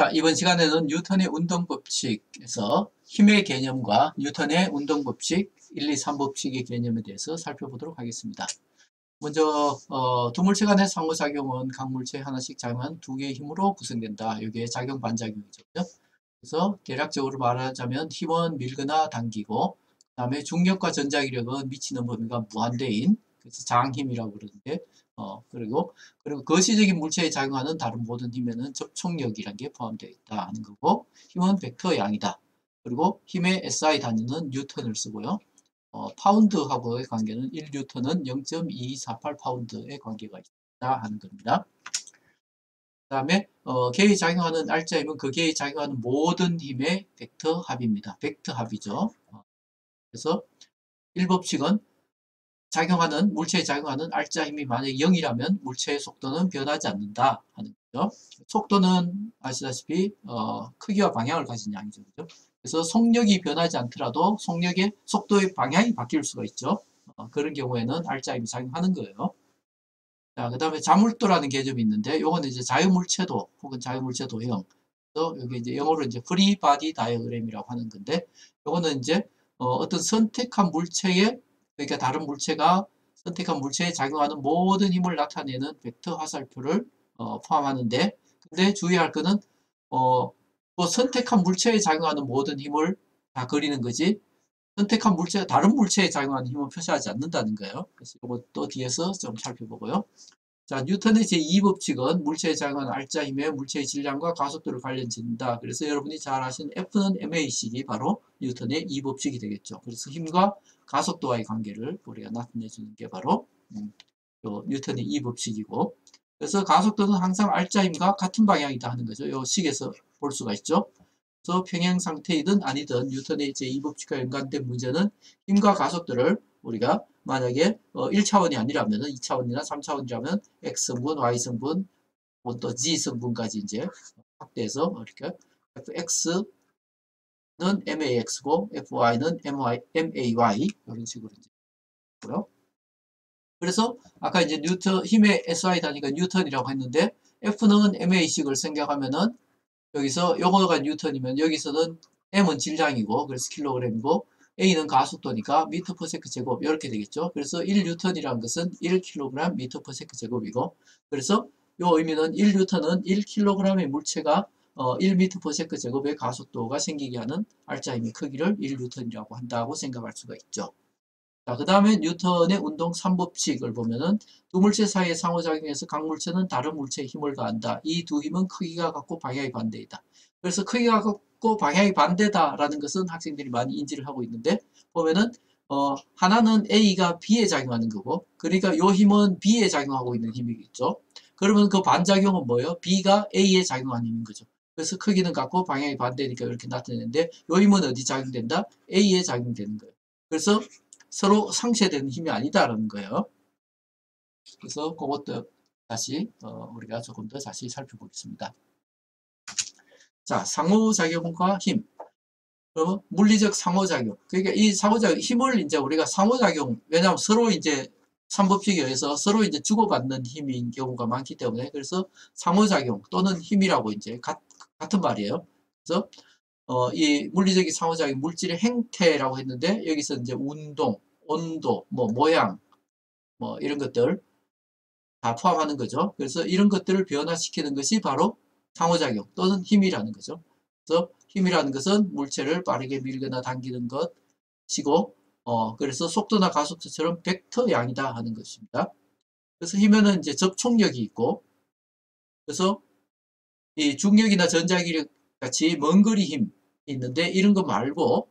자, 이번 시간에는 뉴턴의 운동법칙에서 힘의 개념과 뉴턴의 운동법칙 1, 2, 3법칙의 개념에 대해서 살펴보도록 하겠습니다. 먼저 두물체 간의 상호작용은 각 물체에 하나씩 작용한 두 개의 힘으로 구성된다. 이게 작용 반작용이죠. 그래서 대략적으로 말하자면 힘은 밀거나 당기고, 그 다음에 중력과 전자기력은 미치는 범위가 무한대인, 그래서 장힘이라고 그러는데, 그리고 거시적인 물체에 작용하는 다른 모든 힘에는 접촉력이라는 게 포함되어 있다 하는 거고, 힘은 벡터 양이다. 그리고 힘의 SI 단위는 뉴턴을 쓰고요. 파운드하고의 관계는 1뉴턴은 0.2248 파운드의 관계가 있다 하는 겁니다. 그 다음에 개에 작용하는 알자힘은 그 개에 작용하는 모든 힘의 벡터 합입니다. 벡터 합이죠. 그래서 1법칙은 물체에 작용하는 알자힘이 만약에 0이라면 물체의 속도는 변하지 않는다 하는 거죠. 속도는 아시다시피 크기와 방향을 가진 양이죠. 그죠? 그래서 속력이 변하지 않더라도 속도의 방향이 바뀔 수가 있죠. 그런 경우에는 알자힘이 작용하는 거예요. 자, 그 다음에 자물도라는 개념이 있는데, 요거는 이제 자유물체도 혹은 자유물체 도형. 여기 이제 영어로 이제 프리 바디 다이어그램이라고 하는 건데, 요거는 이제 어떤 선택한 물체에, 그러니까 다른 물체가 선택한 물체에 작용하는 모든 힘을 나타내는 벡터 화살표를 포함하는데, 근데 주의할 거는 뭐 선택한 물체에 작용하는 모든 힘을 다 그리는 거지, 선택한 물체가 다른 물체에 작용하는 힘은 표시하지 않는다는 거예요. 그래서 이것도 뒤에서 좀 살펴보고요. 자, 뉴턴의 제2법칙은 물체에 작용하는 알자힘의 물체의 질량과 가속도를 관련짓는다. 그래서 여러분이 잘 아시는 F는 ma식이 바로 뉴턴의 2법칙이 되겠죠. 그래서 힘과 가속도와의 관계를 우리가 나타내주는 게 바로 뉴턴의 2법칙이고, 그래서 가속도는 항상 알자힘과 같은 방향이다 하는 거죠. 이 식에서 볼 수가 있죠. 그래서 평행 상태이든 아니든 뉴턴의 제2법칙과 연관된 문제는 힘과 가속도를 우리가 만약에 1차원이 아니라면 2차원이나 3차원이라면 X성분, Y성분, 또 G성분까지 이제 확대해서 이렇게 fx는 max고 fy는 may 이런 식으로 이제 고요. 그래서 아까 이제 힘의 SI 단위가 뉴턴이라고 했는데, F는 ma식을 생각하면은 여기서 요거가 뉴턴이면 여기서는 m은 질량이고 그래서 킬로그램이고 a는 가속도니까 미터 퍼 세컨드 제곱 이렇게 되겠죠. 그래서 1뉴턴이라는 것은 1kg 미터 퍼 세컨드 제곱이고, 그래서 요 의미는 1뉴턴은 1kg의 물체가 1미터 퍼 세컨드 제곱의 가속도가 생기게 하는 알자힘의 크기를 1뉴턴이라고 한다고 생각할 수가 있죠. 자, 그 다음에 뉴턴의 운동 3법칙을 보면은 두 물체 사이의 상호작용에서 각 물체는 다른 물체에 힘을 가한다. 이 두 힘은 크기가 같고 방향이 반대이다. 그래서 크기가 같고 방향이 반대다라는 것은 학생들이 많이 인지를 하고 있는데, 보면은 하나는 A가 B에 작용하는 거고, 그러니까 요 힘은 B에 작용하고 있는 힘이겠죠. 그러면 그 반작용은 뭐예요? B가 A에 작용하는 힘인 거죠. 그래서 크기는 같고 방향이 반대니까 이렇게 나타내는데, 요 힘은 어디 작용된다? A에 작용되는 거예요. 그래서 서로 상쇄되는 힘이 아니다라는 거예요. 그래서 그것도 다시 우리가 조금 더 자세히 살펴보겠습니다. 자, 상호작용과 힘. 그러면 물리적 상호작용. 그러니까 이 상호작용, 힘을 이제 우리가 상호작용, 왜냐하면 서로 이제 삼법칙에 의해서 서로 이제 주고받는 힘인 경우가 많기 때문에, 그래서 상호작용 또는 힘이라고 이제 같은 말이에요. 그래서 이 물리적인 상호작용, 물질의 행태라고 했는데, 여기서 이제 운동, 온도, 모양, 이런 것들 다 포함하는 거죠. 그래서 이런 것들을 변화시키는 것이 바로 상호작용 또는 힘이라는 거죠. 그래서 힘이라는 것은 물체를 빠르게 밀거나 당기는 것이고, 그래서 속도나 가속도처럼 벡터 양이다 하는 것입니다. 그래서 힘에는 이제 접촉력이 있고, 그래서 이 중력이나 전자기력 같이 먼 거리 힘이 있는데, 이런 거 말고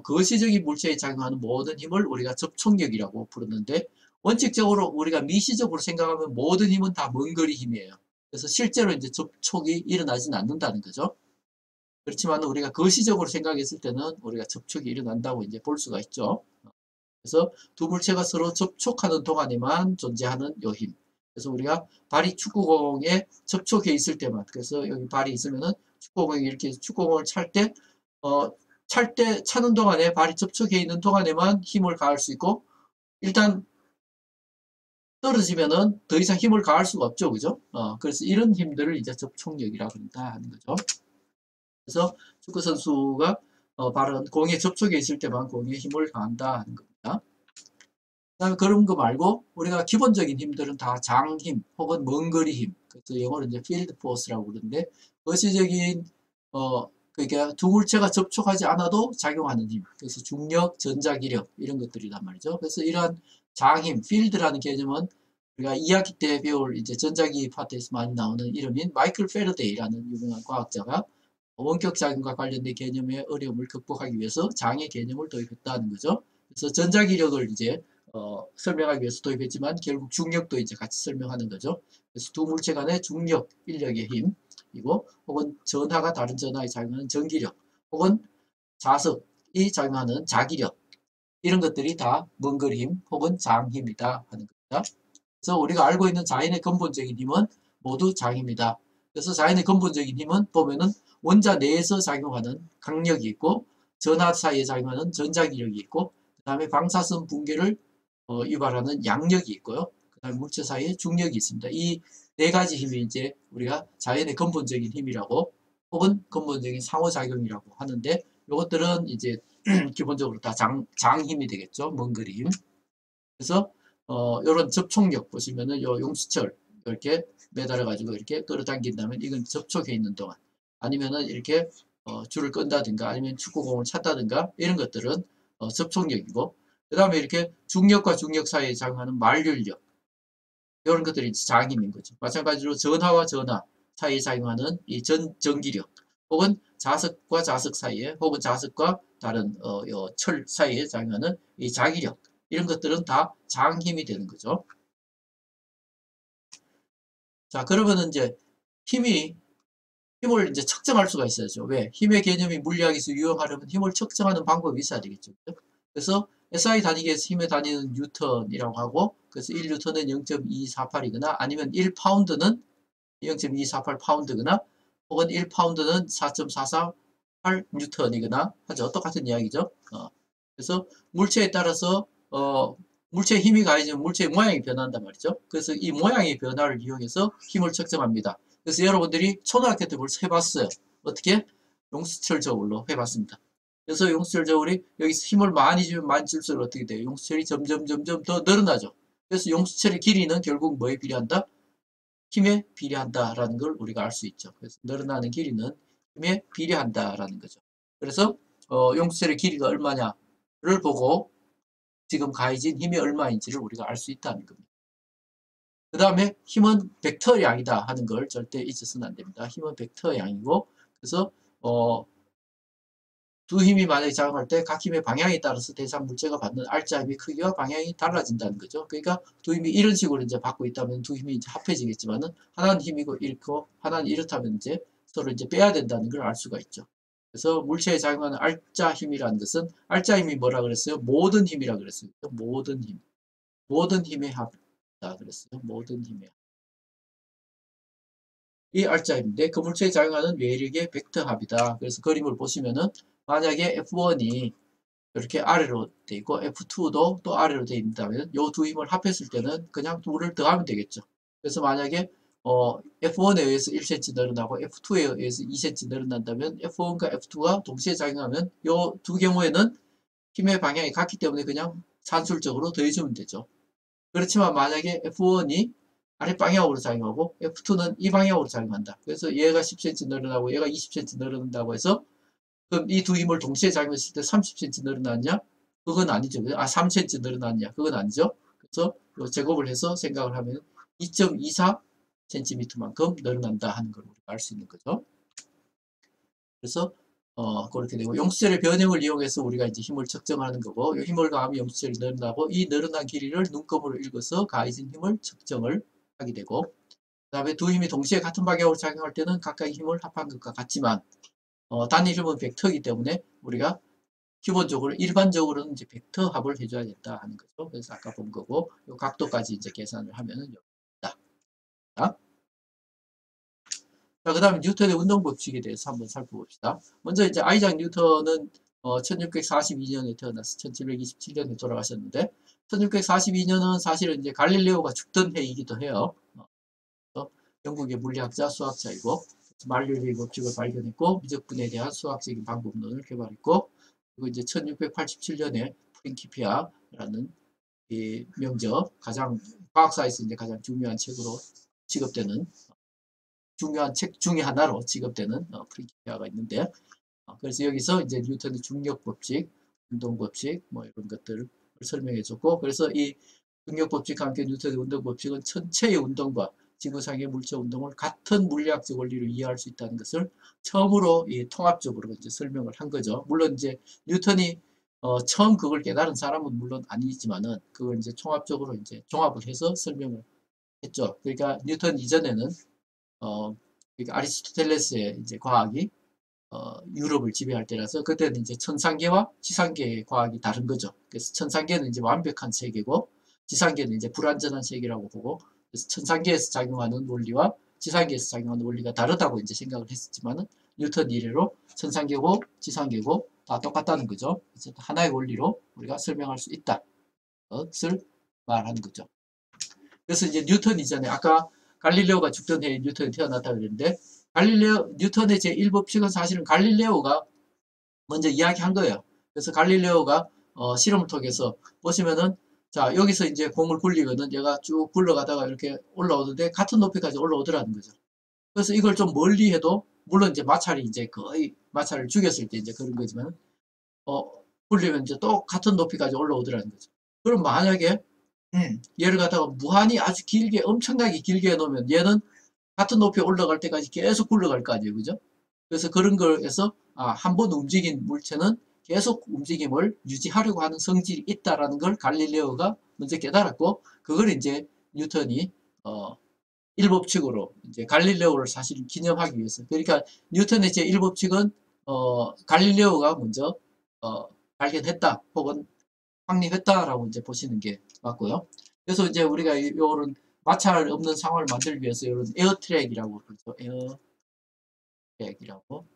거시적인 물체에 작용하는 모든 힘을 우리가 접촉력이라고 부르는데, 원칙적으로 우리가 미시적으로 생각하면 모든 힘은 다 먼 거리 힘이에요. 그래서 실제로 이제 접촉이 일어나지는 않는다는 거죠. 그렇지만 우리가 거시적으로 생각했을 때는 우리가 접촉이 일어난다고 이제 볼 수가 있죠. 그래서 두 물체가 서로 접촉하는 동안에만 존재하는 요 힘. 그래서 우리가 발이 축구공에 접촉해 있을 때만, 그래서 여기 발이 있으면은 축구공이 이렇게 축구공을 차는 동안에 발이 접촉해 있는 동안에만 힘을 가할 수 있고, 일단 떨어지면은 더 이상 힘을 가할 수가 없죠. 그죠? 그래서 이런 힘들을 이제 접촉력이라고 한다 하는 거죠. 그래서 축구 선수가 발은 공에 접촉해 있을 때만 공에 힘을 가한다 하는 겁니다. 그다음에 그런 거 말고 우리가 기본적인 힘들은 다 장힘 혹은 먼거리 힘, 그래서 영어로 이제 필드 포스라고 그러는데 거시적인 그러니까 두 물체가 접촉하지 않아도 작용하는 힘, 그래서 중력, 전자기력 이런 것들이란 말이죠. 그래서 이러한 장힘, 필드라는 개념은 우리가 2학기 때 배울 이제 전자기 파트에서 많이 나오는 이름인 마이클 페러데이라는 유명한 과학자가 원격 작용과 관련된 개념의 어려움을 극복하기 위해서 장의 개념을 도입했다는 거죠. 그래서 전자기력을 이제 설명하기 위해서 도입했지만 결국 중력도 이제 같이 설명하는 거죠. 그래서 두 물체 간의 중력, 인력의 힘이고 혹은 전하가 다른 전하에 작용하는 전기력 혹은 자석이 작용하는 자기력 이런 것들이 다 먼거리 힘 혹은 장힘이다 하는 겁니다. 그래서 우리가 알고 있는 자연의 근본적인 힘은 모두 장입니다. 그래서 자연의 근본적인 힘은 보면은 원자 내에서 작용하는 강력이 있고 전하 사이에 작용하는 전자기력이 있고 그 다음에 방사선 붕괴를 유발하는 양력이 있고요. 그 다음에 물체 사이에 중력이 있습니다. 이 네 가지 힘이 이제 우리가 자연의 근본적인 힘이라고 혹은 근본적인 상호작용이라고 하는데 이것들은 이제 기본적으로 다 장힘이 되겠죠. 먼 그림. 그래서 이런 접촉력 보시면은 요 용수철 이렇게 매달아 가지고 이렇게 끌어당긴다면 이건 접촉해 있는 동안 아니면은 이렇게 줄을 끈다든가 아니면 축구공을 찼다든가 이런 것들은 접촉력이고 그 다음에 이렇게 중력과 중력 사이에 작용하는 만륜력 이런 것들이 장힘인 거죠. 마찬가지로 전하와 전하 사이에 작용하는 이 전기력 혹은 자석과 자석 사이에 혹은 자석과 다른 철 사이에 작용하는 이 자기력 이런 것들은 다 장힘이 되는 거죠. 자, 그러면은 이제 힘을 이제 측정할 수가 있어야죠. 왜? 힘의 개념이 물리학에서 유용하려면 힘을 측정하는 방법이 있어야 되겠죠. 그래서 SI 단위계에서 힘의 단위는 뉴턴이라고 하고, 그래서 1뉴턴은 0.248이거나 아니면 1파운드는 0.248 파운드거나 혹은 1파운드는 4.448 뉴턴이거나 하죠. 똑같은 이야기죠. 그래서 물체에 따라서 물체에 힘이 가해지면 물체의 모양이 변한단 말이죠. 그래서 이 모양의 변화를 이용해서 힘을 측정합니다. 그래서 여러분들이 초등학교 때 벌써 해봤어요. 어떻게? 용수철 저울로 해봤습니다. 그래서 용수철 저울이 여기서 힘을 많이 주면 많이 줄수록 어떻게 돼요? 용수철이 점점 더 늘어나죠. 그래서 용수철의 길이는 결국 뭐에 비례한다? 힘에 비례한다라는 걸 우리가 알 수 있죠. 그래서 늘어나는 길이는 힘에 비례한다라는 거죠. 그래서 용수철의 길이가 얼마냐를 보고 지금 가해진 힘이 얼마인지를 우리가 알 수 있다는 겁니다. 그 다음에 힘은 벡터량이다 하는 걸 절대 잊어서는 안 됩니다. 힘은 벡터량이고 그래서 두 힘이 만약에 작용할 때 각 힘의 방향에 따라서 대상 물체가 받는 알짜 힘의 크기와 방향이 달라진다는 거죠. 그러니까 두 힘이 이런 식으로 이제 받고 있다면 두 힘이 이제 합해지겠지만은 하나는 힘이고 이렇고 하나는 이렇다면 이제 서로 이제 빼야 된다는 걸 알 수가 있죠. 그래서 물체에 작용하는 알짜 힘이라는 것은 알짜 힘이 뭐라 그랬어요? 모든 힘이라 그랬어요. 모든 힘. 모든 힘의 합이다 그랬어요. 모든 힘의 합. 이 알짜인데 그 물체에 작용하는 외력의 벡터 합이다. 그래서 그림을 보시면은 만약에 F1이 이렇게 아래로 돼 있고 F2도 또 아래로 돼 있다면 이 두 힘을 합했을 때는 그냥 둘을 더하면 되겠죠. 그래서 만약에 F1에 의해서 1cm 늘어나고 F2에 의해서 2cm 늘어난다면 F1과 F2가 동시에 작용하면 이 두 경우에는 힘의 방향이 같기 때문에 그냥 산술적으로 더해주면 되죠. 그렇지만 만약에 F1이 아랫방향으로 작용하고 F2는 이 방향으로 작용한다. 그래서 얘가 10cm 늘어나고 얘가 20cm 늘어난다고 해서 그럼 이 두 힘을 동시에 작용했을 때 30cm 늘어났냐? 그건 아니죠. 3cm 늘어났냐? 그건 아니죠. 그래서 제곱을 해서 생각을 하면 2.24cm만큼 늘어난다 하는 걸 우리가 알 수 있는 거죠. 그래서 그렇게 되고 용수철의 변형을 이용해서 우리가 이제 힘을 측정하는 거고 이 힘을 가하면 용수철이 늘어나고 이 늘어난 길이를 눈금으로 읽어서 가해진 힘을 측정을 하게 되고 그 다음에 두 힘이 동시에 같은 방향으로 작용할 때는 각각의 힘을 합한 것과 같지만 단일 힘은 벡터이기 때문에 우리가 기본적으로 일반적으로는 이제 벡터 합을 해줘야겠다 하는 거죠. 그래서 아까 본 거고 이 각도까지 이제 계산을 하면은 여기다. 자, 그 다음에 뉴턴의 운동 법칙에 대해서 한번 살펴봅시다. 먼저 이제 아이작 뉴턴은 1642년에 태어나서 1727년에 돌아가셨는데 1642년은 사실은 이제 갈릴레오가 죽던 해이기도 해요. 영국의 물리학자, 수학자이고 만료의 법칙을 발견했고 미적분에 대한 수학적인 방법론을 개발했고 그리고 이제 1687년에 프린키피아라는 이 명적 가장 과학사에서 이제 가장 중요한 책으로 취급되는 중요한 책 중에 하나로 취급되는 프린키피아가 있는데 그래서 여기서 이제 뉴턴의 중력 법칙, 운동 법칙 뭐 이런 것들을 설명해 줬고 그래서 이 중력 법칙과 함께 뉴턴의 운동 법칙은 천체의 운동과 지구상의 물체 운동을 같은 물리학적 원리로 이해할 수 있다는 것을 처음으로 이 통합적으로 이제 설명을 한 거죠. 물론 이제 뉴턴이 처음 그걸 깨달은 사람은 물론 아니지만은 그걸 이제 종합적으로 이제 종합을 해서 설명을 했죠. 그러니까 뉴턴 이전에는 그러니까 아리스토텔레스의 이제 과학이 유럽을 지배할 때라서 그때는 이제 천상계와 지상계의 과학이 다른 거죠. 그래서 천상계는 이제 완벽한 세계고 지상계는 이제 불완전한 세계라고 보고 그래서 천상계에서 작용하는 원리와 지상계에서 작용하는 원리가 다르다고 이제 생각을 했었지만은 뉴턴 이래로 천상계고 지상계고 다 똑같다는 거죠. 그래서 하나의 원리로 우리가 설명할 수 있다. 것을 말하는 거죠. 그래서 이제 뉴턴 이전에 아까 갈릴레오가 죽던 해에 뉴턴이 태어났다 그랬는데 뉴턴의 제1법칙은 사실은 갈릴레오가 먼저 이야기한 거예요. 그래서 갈릴레오가 실험을 통해서 보시면은 자 여기서 이제 공을 굴리면은 얘가 쭉 굴러가다가 이렇게 올라오는데 같은 높이까지 올라오더라는 거죠. 그래서 이걸 좀 멀리 해도 물론 이제 마찰이 이제 거의 마찰을 죽였을 때 이제 그런 거지만 굴리면 이제 또 같은 높이까지 올라오더라는 거죠. 그럼 만약에 얘를 갖다가 무한히 아주 길게 엄청나게 길게 해놓으면 얘는 같은 높이에 올라갈 때까지 계속 굴러갈 거 아니에요. 그죠? 그래서 그런 거에서 한 번 움직인 물체는 계속 움직임을 유지하려고 하는 성질이 있다라는 걸 갈릴레오가 먼저 깨달았고 그걸 이제 뉴턴이 일법칙으로 이제 갈릴레오를 사실 기념하기 위해서 그러니까 뉴턴의 제1법칙은 갈릴레오가 먼저 발견했다 혹은 확립했다라고 이제 보시는 게 맞고요. 그래서 이제 우리가 이런 마찰 없는 상황을 만들기 위해서 이런 에어트랙이라고 그러죠. 에어트랙이라고.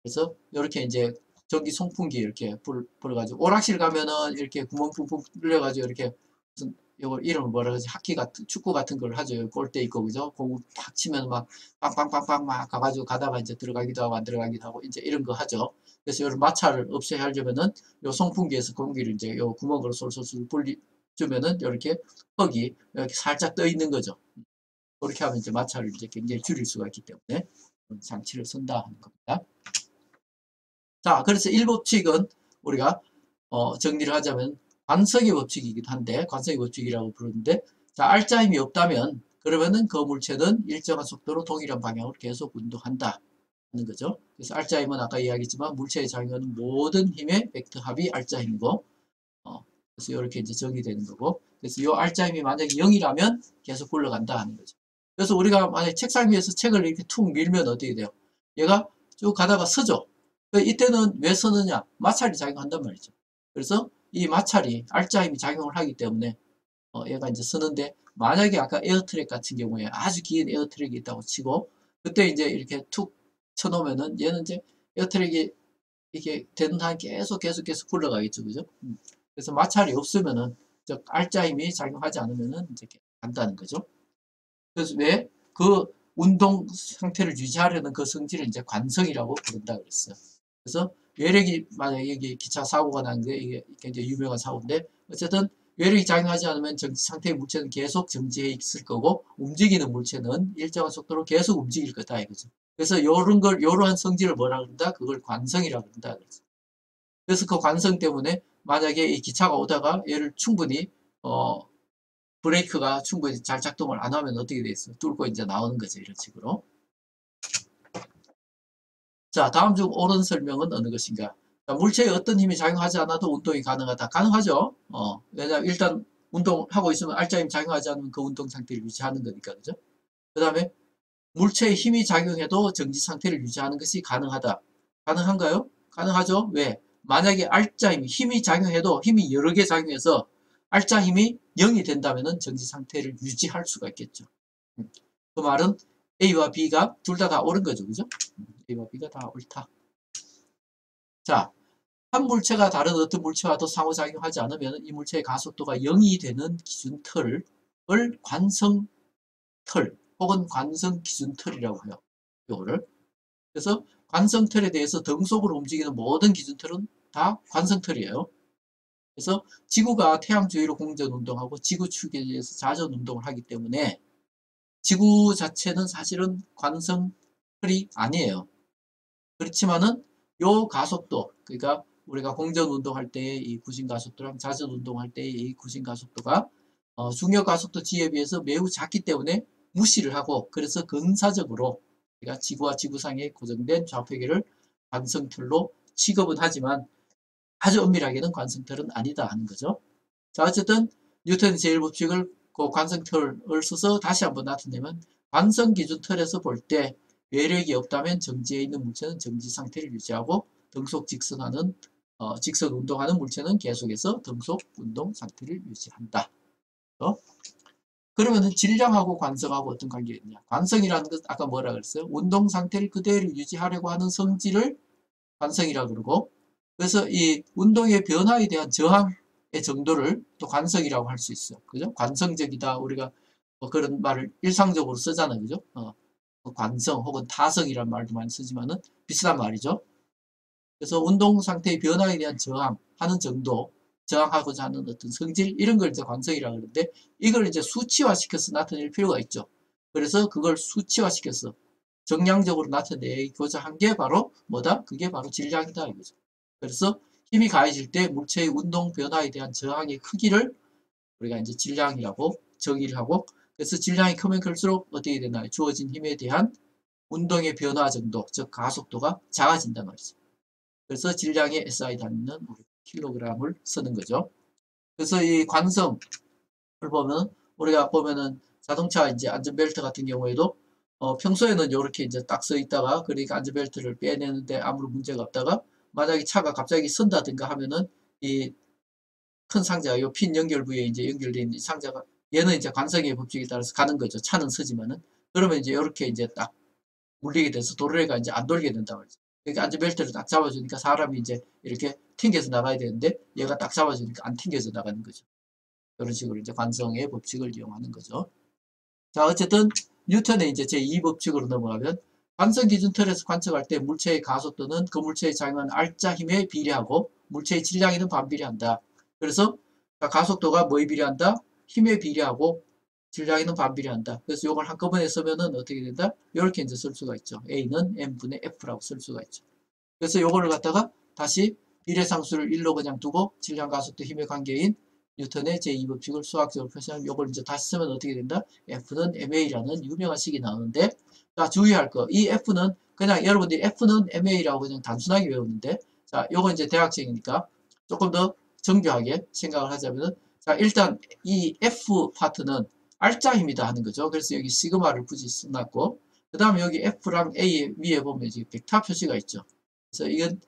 그래서 이렇게 이제 전기 송풍기 이렇게 불어가지고 오락실 가면은 이렇게 구멍 funkfunk 뚫려가지고 이렇게 무슨 이거 이름을 뭐라 그러지 하키 같은 축구 같은 걸 하죠. 골대 있고 그죠? 공을 탁 치면 막 빵빵빵빵 막 가가지고 가다가 이제 들어가기도 하고 안 들어가기도 하고 이제 이런 거 하죠. 그래서 이런 마찰을 없애야 하려면은 요 송풍기에서 공기를 이제 요 구멍으로 솔솔솔 주면은 이렇게 흙이 이렇게 살짝 떠 있는 거죠. 그렇게 하면 이제 마찰을 이제 굉장히 줄일 수가 있기 때문에 그런 장치를 쓴다 하는 겁니다. 자, 그래서 1법칙은 우리가 정리를 하자면 관성의 법칙이기도 한데 관성의 법칙이라고 부르는데 자, 알짜 힘이 없다면 그러면은 그 물체는 일정한 속도로 동일한 방향으로 계속 운동한다 하는 거죠. 그래서 알짜 힘은 아까 이야기했지만 물체에 작용하는 모든 힘의 벡터 합이 알짜 힘이고 그래서 이렇게 이제 정의되는 거고 그래서 이 알짜 힘이 만약에 0이라면 계속 굴러간다 하는 거죠. 그래서 우리가 만약에 책상 위에서 책을 이렇게 툭 밀면 어떻게 돼요? 얘가 쭉 가다가 서죠. 이때는 왜 서느냐? 마찰이 작용한단 말이죠. 그래서 이 마찰이 알짜 힘이 작용을 하기 때문에 얘가 이제 서는데 만약에 아까 에어트랙 같은 경우에 아주 긴 에어트랙이 있다고 치고 그때 이제 이렇게 툭 쳐놓으면은 얘는 이제 에어트랙이 이게 되는 한 계속 굴러가겠죠. 그죠? 그래서 마찰이 없으면은 즉 알짜 힘이 작용하지 않으면은 이제 간다는 거죠. 그래서 왜 그 운동 상태를 유지하려는 그 성질을 이제 관성이라고 부른다 그랬어요. 그래서 외력이 만약에 이게 기차 사고가 나는데 이게 굉장히 유명한 사고인데 어쨌든 외력이 작용하지 않으면 정지 상태의 물체는 계속 정지해 있을 거고 움직이는 물체는 일정한 속도로 계속 움직일 거다 이거죠. 그래서 요러한 성질을 뭐라 그런다? 그걸 관성이라고 그런다 그랬어요. 그래서 그 관성 때문에 만약에 이 기차가 오다가 얘를 충분히 브레이크가 충분히 잘 작동을 안 하면 어떻게 돼 있어? 뚫고 이제 나오는 거죠. 이런 식으로. 자, 다음 중 옳은 설명은 어느 것인가? 자, 물체에 어떤 힘이 작용하지 않아도 운동이 가능하다. 가능하죠. 왜냐하면 일단 운동하고 있으면 알짜 힘 작용하지 않으면 그 운동 상태를 유지하는 거니까. 그죠? 그 다음에 물체에 힘이 작용해도 정지 상태를 유지하는 것이 가능하다. 가능한가요? 가능하죠. 왜? 만약에 알짜 힘이 작용해도 힘이 여러 개 작용해서 알짜 힘이 0이 된다면 정지 상태를 유지할 수가 있겠죠. 그 말은 A와 B가 둘 다 옳은 거죠. 그죠? A와 B가 다 옳다. 자, 한 물체가 다른 어떤 물체와도 상호작용하지 않으면 이 물체의 가속도가 0이 되는 기준틀을 관성틀 혹은 관성기준틀이라고 해요. 요거를. 그래서 관성틀에 대해서 등속으로 움직이는 모든 기준틀은 다 관성틀이에요. 그래서 지구가 태양 주위로 공전 운동하고 지구 축에 의해서 자전 운동을 하기 때문에 지구 자체는 사실은 관성틀이 아니에요. 그렇지만은 요 가속도, 그러니까 우리가 공전 운동할 때의 이 구심 가속도랑 자전 운동할 때의 이 구심 가속도가 중력 가속도 G에 비해서 매우 작기 때문에 무시를 하고, 그래서 근사적으로 우리가 지구와 지구상에 고정된 좌표계를 관성틀로 취급은 하지만 아주 엄밀하게는 관성틀은 아니다 하는 거죠. 자, 어쨌든 뉴턴의 제1법칙을 그 관성틀을 써서 다시 한번 나타내면, 관성 기준 틀에서 볼 때 외력이 없다면 정지에 있는 물체는 정지 상태를 유지하고 등속 직선하는 직선 운동하는 물체는 계속해서 등속 운동 상태를 유지한다. 그러면은 질량하고 관성하고 어떤 관계가 있냐? 관성이라는 것은 아까 뭐라 그랬어요? 운동 상태를 그대로 유지하려고 하는 성질을 관성이라 그러고, 그래서 이 운동의 변화에 대한 저항의 정도를 또 관성이라고 할 수 있어요. 그죠? 관성적이다. 우리가 뭐 그런 말을 일상적으로 쓰잖아요. 그죠? 관성 혹은 타성이라는 말도 많이 쓰지만은 비슷한 말이죠. 그래서 운동 상태의 변화에 대한 저항하는 정도, 저항하고자 하는 어떤 성질, 이런 걸 이제 관성이라고 그러는데, 이걸 이제 수치화시켜서 나타낼 필요가 있죠. 그래서 그걸 수치화시켜서 정량적으로 나타내고자 한 게 바로 뭐다? 그게 바로 질량이다 이거죠. 그래서 힘이 가해질 때 물체의 운동 변화에 대한 저항의 크기를 우리가 이제 질량이라고 정의를 하고, 그래서 질량이 크면 클수록 어떻게 되나요? 주어진 힘에 대한 운동의 변화 정도, 즉 가속도가 작아진단 말이죠. 그래서 질량의 SI 단위는 우리 킬로그램을 쓰는 거죠. 그래서 이 관성을 보면, 우리가 보면은 자동차 이제 안전벨트 같은 경우에도 평소에는 이렇게 이제 딱 써 있다가, 그러니까 안전벨트를 빼내는데 아무런 문제가 없다가 만약에 차가 갑자기 선다든가 하면은 이 큰 상자가 요 핀 연결 부위에 이제 연결되어 있는 이 상자가, 얘는 이제 관성의 법칙에 따라서 가는 거죠. 차는 서지만은. 그러면 이제 이렇게 이제 딱 물리게 돼서 도로가 이제 안 돌게 된다 말이죠. 그러니까 안전벨트를 딱 잡아주니까 사람이 이제 이렇게 튕겨서 나가야 되는데, 얘가 딱 잡아주니까 안 튕겨서 나가는 거죠. 이런 식으로 이제 관성의 법칙을 이용하는 거죠. 자, 어쨌든 뉴턴의 이제 제2법칙으로 넘어가면, 관성 기준 틀에서 관측할 때 물체의 가속도는 그 물체에 작용하는 알짜 힘에 비례하고 물체의 질량에는 반비례한다. 그래서 가속도가 뭐에 비례한다? 힘에 비례하고 질량에는 반비례한다. 그래서 이걸 한꺼번에 쓰면은 어떻게 된다? 이렇게 이제 쓸 수가 있죠. A는 M분의 F라고 쓸 수가 있죠. 그래서 이거를 갖다가 다시 비례상수를 1로 그냥 두고 질량 가속도 힘의 관계인 뉴턴의 제2법칙을 수학적으로 표시하면, 이걸 이제 다시 쓰면 어떻게 된다? F는 MA라는 유명한 식이 나오는데, 자, 주의할 거. 이 F는 그냥 여러분들이 F는 MA라고 그냥 단순하게 외우는데, 자, 요거 이제 대학생이니까 조금 더 정교하게 생각을 하자면은, 자, 일단 이 F 파트는 알짜 힘이다 하는 거죠. 그래서 여기 시그마를 굳이 써놨고, 그 다음에 여기 F랑 A 위에 보면 지금 벡터 표시가 있죠. 그래서 이건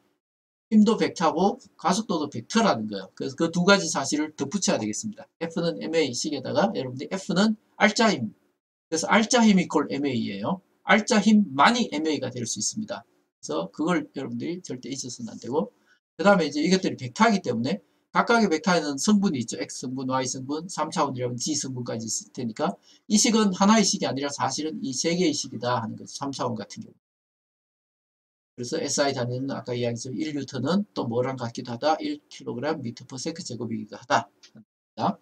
힘도 벡터고 가속도도 벡터라는 거예요. 그래서 그 두 가지 사실을 덧붙여야 되겠습니다. F는 MA 식에다가 여러분들 F는 알짜 힘. 그래서 알짜 힘 이퀄 MA예요. 알짜 힘만이 MA가 될 수 있습니다. 그래서 그걸 여러분들이 절대 잊어서는 안 되고, 그 다음에 이제 이것들이 벡터이기 때문에 각각의 벡터에는 성분이 있죠. X성분, Y성분, 3차원이라면 G성분까지 있을 테니까 이 식은 하나의 식이 아니라 사실은 이 세 개의 식이다 하는 거죠. 3차원 같은 경우. 그래서 SI 단위는 아까 이야기했지만 1N은 또 뭐랑 같기도 하다. 1kg m/s 제곱이기도 하다. 자,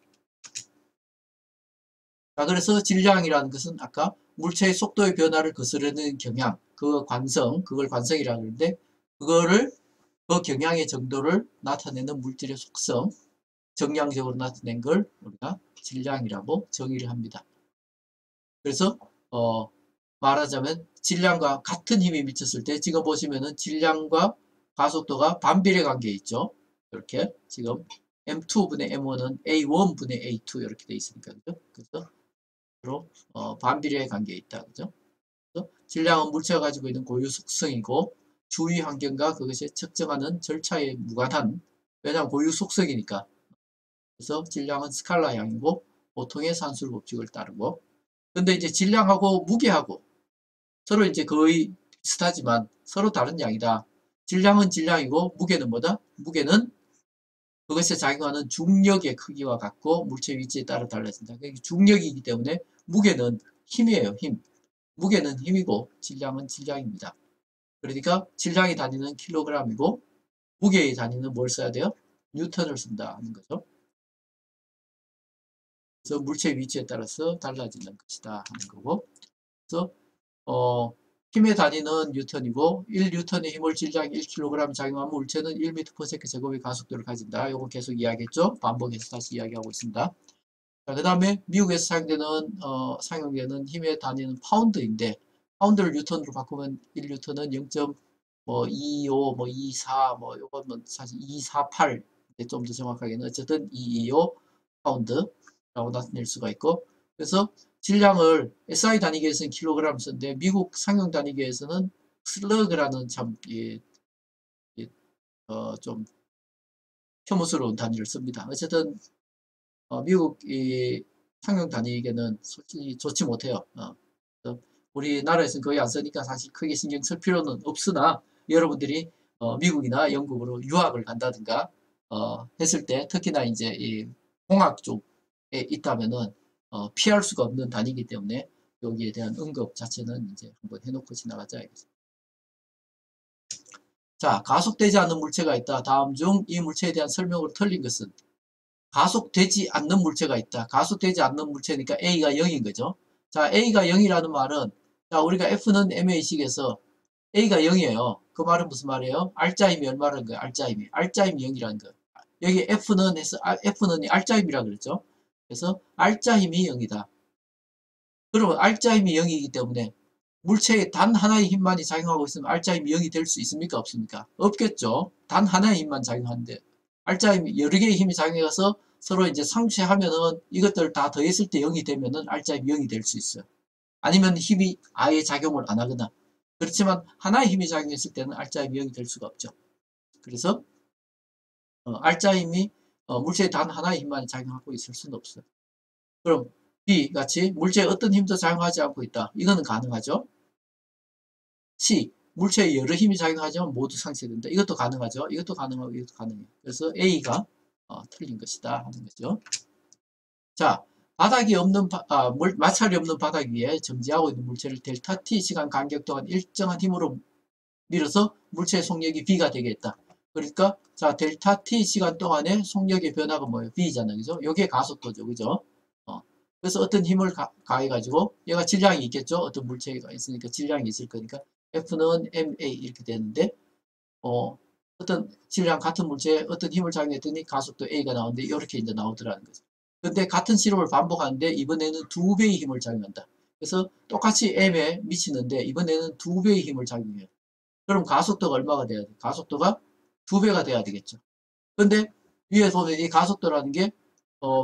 그래서 질량이라는 것은 아까 물체의 속도의 변화를 거스르는 경향, 그 관성, 그걸 관성이라고 하는데, 그거를, 그 경향의 정도를 나타내는 물질의 속성, 정량적으로 나타낸 걸 우리가 질량이라고 정의를 합니다. 그래서 말하자면 질량과 같은 힘이 미쳤을 때, 지금 보시면은 질량과 가속도가 반비례 관계에 있죠. 이렇게 지금 M2분의 M1은 A1분의 A2 이렇게 돼 있으니까, 그죠? 그래서 반비례 관계에 있다, 그죠? 그래서 질량은 물체가 가지고 있는 고유 속성이고 주위 환경과 그것이 측정하는 절차에 무관한, 왜냐하면 고유 속성이니까. 그래서 질량은 스칼라 양이고 보통의 산술 법칙을 따르고, 근데 이제 질량하고 무게하고 서로 이제 거의 비슷하지만 서로 다른 양이다. 질량은 질량이고 무게는 뭐다? 무게는 그것에 작용하는 중력의 크기와 같고 물체 위치에 따라 달라진다. 그러니까 중력이기 때문에 무게는 힘이에요. 힘. 무게는 힘이고 질량은 질량입니다. 그러니까 질량의 단위는 킬로그램이고 무게의 단위는 뭘 써야 돼요? 뉴턴을 쓴다 하는 거죠. 그래서 물체의 위치에 따라서 달라지는 것이다 하는 거고, 그래서 힘의 단위는 뉴턴이고 1뉴턴의 힘을 질량 1kg 작용하면 물체는 1m/s 제곱의 가속도를 가진다. 이거 계속 이야기했죠. 반복해서 다시 이야기하고 있습니다. 자, 그 다음에 미국에서 사용되는 힘의 단위는 파운드인데, 파운드를 뉴턴으로 바꾸면 1뉴턴은 0.225, 24, 요건 사실 248, 좀 더 정확하게는 어쨌든 225 파운드라고 나타낼 수가 있고, 그래서 질량을 SI 단위계에서는 킬로그램 쓰는데 미국 상용 단위계에서는 슬러그라는 참 좀 혐오스러운 단위를 씁니다. 어쨌든 미국 이 상용 단위계는 솔직히 좋지 못해요. 우리나라에서는 거의 안 쓰니까 사실 크게 신경 쓸 필요는 없으나 여러분들이 미국이나 영국으로 유학을 간다든가 했을 때 특히나 이제 이 공학 쪽에 있다면은 피할 수가 없는 단위이기 때문에 여기에 대한 언급 자체는 이제 한번 해놓고 지나가자 이거죠. 자, 가속되지 않는 물체가 있다. 다음 중 이 물체에 대한 설명으로 틀린 것은 가속되지 않는 물체가 있다. 가속되지 않는 물체니까 A가 0인 거죠. 자, A가 0이라는 말은 자, 우리가 F는 MA식에서 A가 0이에요. 그 말은 무슨 말이에요? R자임이 얼마라는 거예요? R자임이. R자임이 0이라는 거예요. 여기 F는 R자임이라고 그랬죠. 그래서 R자임이 0이다. 그러면 R자임이 0이기 때문에 물체에 단 하나의 힘만이 작용하고 있으면 R자임이 0이 될 수 있습니까? 없습니까? 없겠죠. 단 하나의 힘만 작용하는데 R자임이 여러 개의 힘이 작용해서 서로 이제 상쇄하면은 이것들 다 더했을 때 0이 되면은 R자임이 0이 될 수 있어요. 아니면 힘이 아예 작용을 안 하거나. 그렇지만 하나의 힘이 작용했을 때는 R자임이 0이 될 수가 없죠. 그래서 R자임이 물체에 단 하나의 힘만 작용하고 있을 수는 없어요. 그럼 B 같이 물체에 어떤 힘도 작용하지 않고 있다. 이거는 가능하죠. C 물체에 여러 힘이 작용하지만 모두 상쇄된다. 이것도 가능하죠. 이것도 가능하고 이것도 가능해요. 그래서 A가 틀린 것이다 하는 거죠. 자, 바닥이 없는 마찰이 없는 바닥 위에 정지하고 있는 물체를 델타 t 시간 간격 동안 일정한 힘으로 밀어서 물체의 속력이 B가 되겠다. 그러니까 자 델타 t 시간 동안에 속력의 변화가 뭐예요? B잖아요. 그죠? 이게 가속도죠. 그죠? 그래서 어떤 힘을 가해가지고 얘가 질량이 있겠죠. 어떤 물체가 있으니까 질량이 있을 거니까 F는 ma 이렇게 되는데 어떤 질량 같은 물체에 어떤 힘을 작용했더니 가속도 A가 나오는데 이렇게 이제 나오더라는 거죠. 근데 같은 실험을 반복하는데 이번에는 2배의 힘을 작용한다. 그래서 똑같이 M에 미치는데 이번에는 2배의 힘을 작용해요. 그럼 가속도가 얼마가 돼야 돼? 가속도가 2배가 돼야 되겠죠. 근데 위에 보면 이 가속도라는 게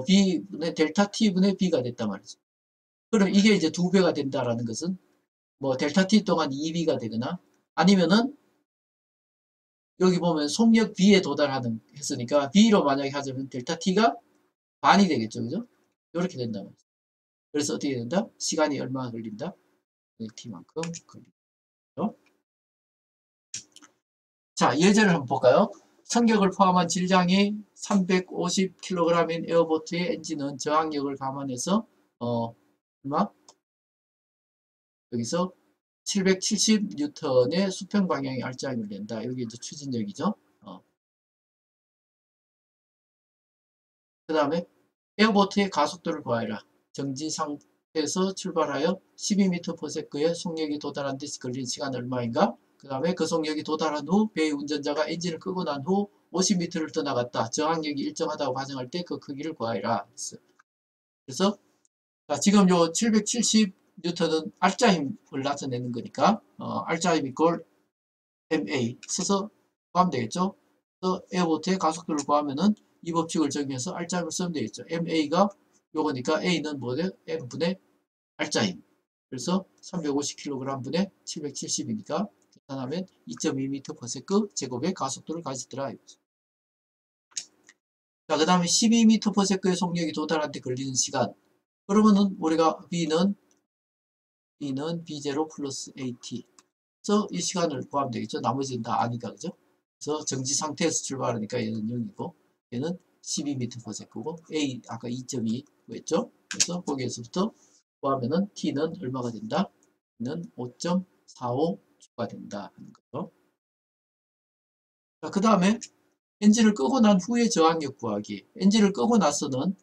B분의 델타 T분의 B가 됐단 말이죠. 그럼 이게 이제 2배가 된다라는 것은 뭐 델타 T 동안 2B가 되거나 아니면은 여기 보면 속력 B에 도달하는 했으니까 B로 만약에 하자면 델타 T가 반이 되겠죠. 그죠? 이렇게 된단 말이죠. 그래서 어떻게 된다? 시간이 얼마나 걸린다? T만큼 걸리죠. 자, 예제를 한번 볼까요? 성격을 포함한 질량이 350kg인 에어보트의 엔진은 저항력을 감안해서 얼마? 여기서 770N의 수평 방향의 R자임을 낸다. 여기 이제 추진력이죠. 그 다음에 에어보트의 가속도를 구하여라. 정지 상태에서 출발하여 12m/s의 속력이 도달한 데 걸리는 시간 얼마인가? 그 다음에 그 속력이 도달한 후 배의 운전자가 엔진을 끄고 난 후 50m를 더 나갔다. 저항력이 일정하다고 가정할 때 그 크기를 구하여라. 그래서 지금 요 770N은 R자 힘을 나타내는 거니까 R자 힘 이꼴 MA 써서 구하면 되겠죠. 그래서 에어보트의 가속도를 구하면은 이 법칙을 적용해서 R자 힘을 쓰면 되겠죠. MA가 요거니까 A는 뭐래? M분의 R자 힘. 그래서 350kg 분의 770이니까 계산하면 2.2m/s 제곱의 가속도를 가지더라. 자, 그 다음에 12m/s의 속력이 도달한 데 걸리는 시간. 그러면은 우리가 B는 B0 플러스 AT. 그래서 이 시간을 구하면 되겠죠. 나머지는 다 아니까, 그죠? 그래서 정지 상태에서 출발하니까 얘는 0이고, 얘는 12m/s고, A 아까 2.2 했죠? 그래서 거기에서부터 구하면은 T는 얼마가 된다? 는 5.45 추가된다 하는 거죠. 자, 그 다음에 엔진을 끄고 난 후에 저항력 구하기. 엔진을 끄고 나서는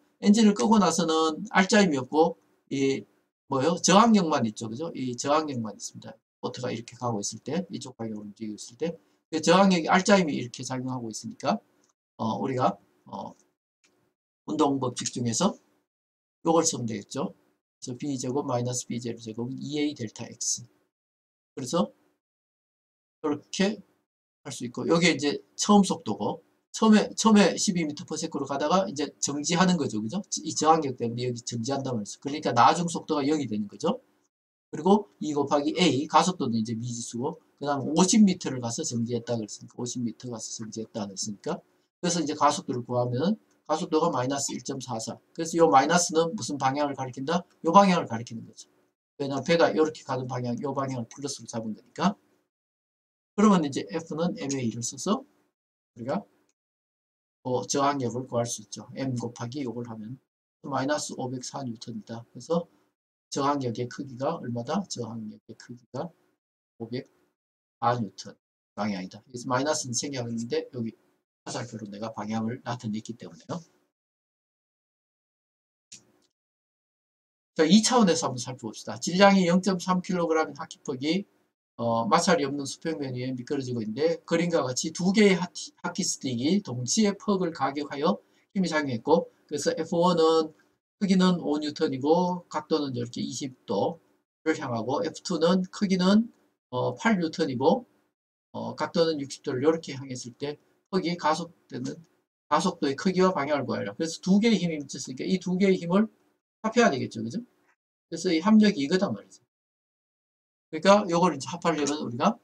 알짜임이 없고 이 뭐요? 저항력만 있죠, 그죠? 이 저항력만 있습니다. 보트가 이렇게 가고 있을 때, 이쪽 방향으로 움직이고 있을 때, 그 저항력이 알짜임이 이렇게 작용하고 있으니까 우리가 운동 법칙 중에서 이걸 쓰면 되겠죠. 그래서 b제곱 마이너스 b0제곱은 2a 델타 x. 그래서 이렇게 할 수 있고, 여기 이제 처음 속도고, 처음에 12m/s로 가다가 이제 정지하는 거죠, 그죠? 이 저항력 때문에 여기 정지한단 말이죠. 그러니까 나중 속도가 0이 되는 거죠. 그리고 2 곱하기 a, 가속도는 이제 미지수고, 그 다음 50m를 가서 정지했다 그랬으니까, 50m 가서 정지했다 그랬으니까, 그래서 이제 가속도를 구하면 가속도가 마이너스 1.44. 그래서 이 마이너스는 무슨 방향을 가리킨다? 이 방향을 가리키는 거죠. 왜냐면 배가 이렇게 가는 방향, 이 방향을 플러스로 잡은 거니까. 그러면 이제 F는 MA를 써서 우리가 저항력을 구할 수 있죠. M 곱하기 이걸 하면 마이너스 504N이다. 그래서 저항력의 크기가 얼마다? 저항력의 크기가 504N 방향이다. 그래서 마이너스는 생략했는데 여기 화살표로 내가 방향을 나타냈기 때문에요. 자, 2차원에서 한번 살펴봅시다. 질량이 0.3kg인 하키퍽이 마찰이 없는 수평면 위에 미끄러지고 있는데 그림과 같이 두 개의 하키스틱이 동시에 퍽을 가격하여 힘이 작용했고, 그래서 F1은 크기는 5N이고 각도는 이렇게 20도를 향하고, F2는 크기는 8N이고 각도는 60도를 이렇게 향했을 때 퍽이 가속되는 가속도의 크기와 방향을 구하라. 그래서 두 개의 힘이 미쳤으니까 이 두 개의 힘을 합해야 되겠죠, 그죠? 그래서 이 합력이 이거단 말이죠. 그러니까 요걸 이제 합하려면 우리가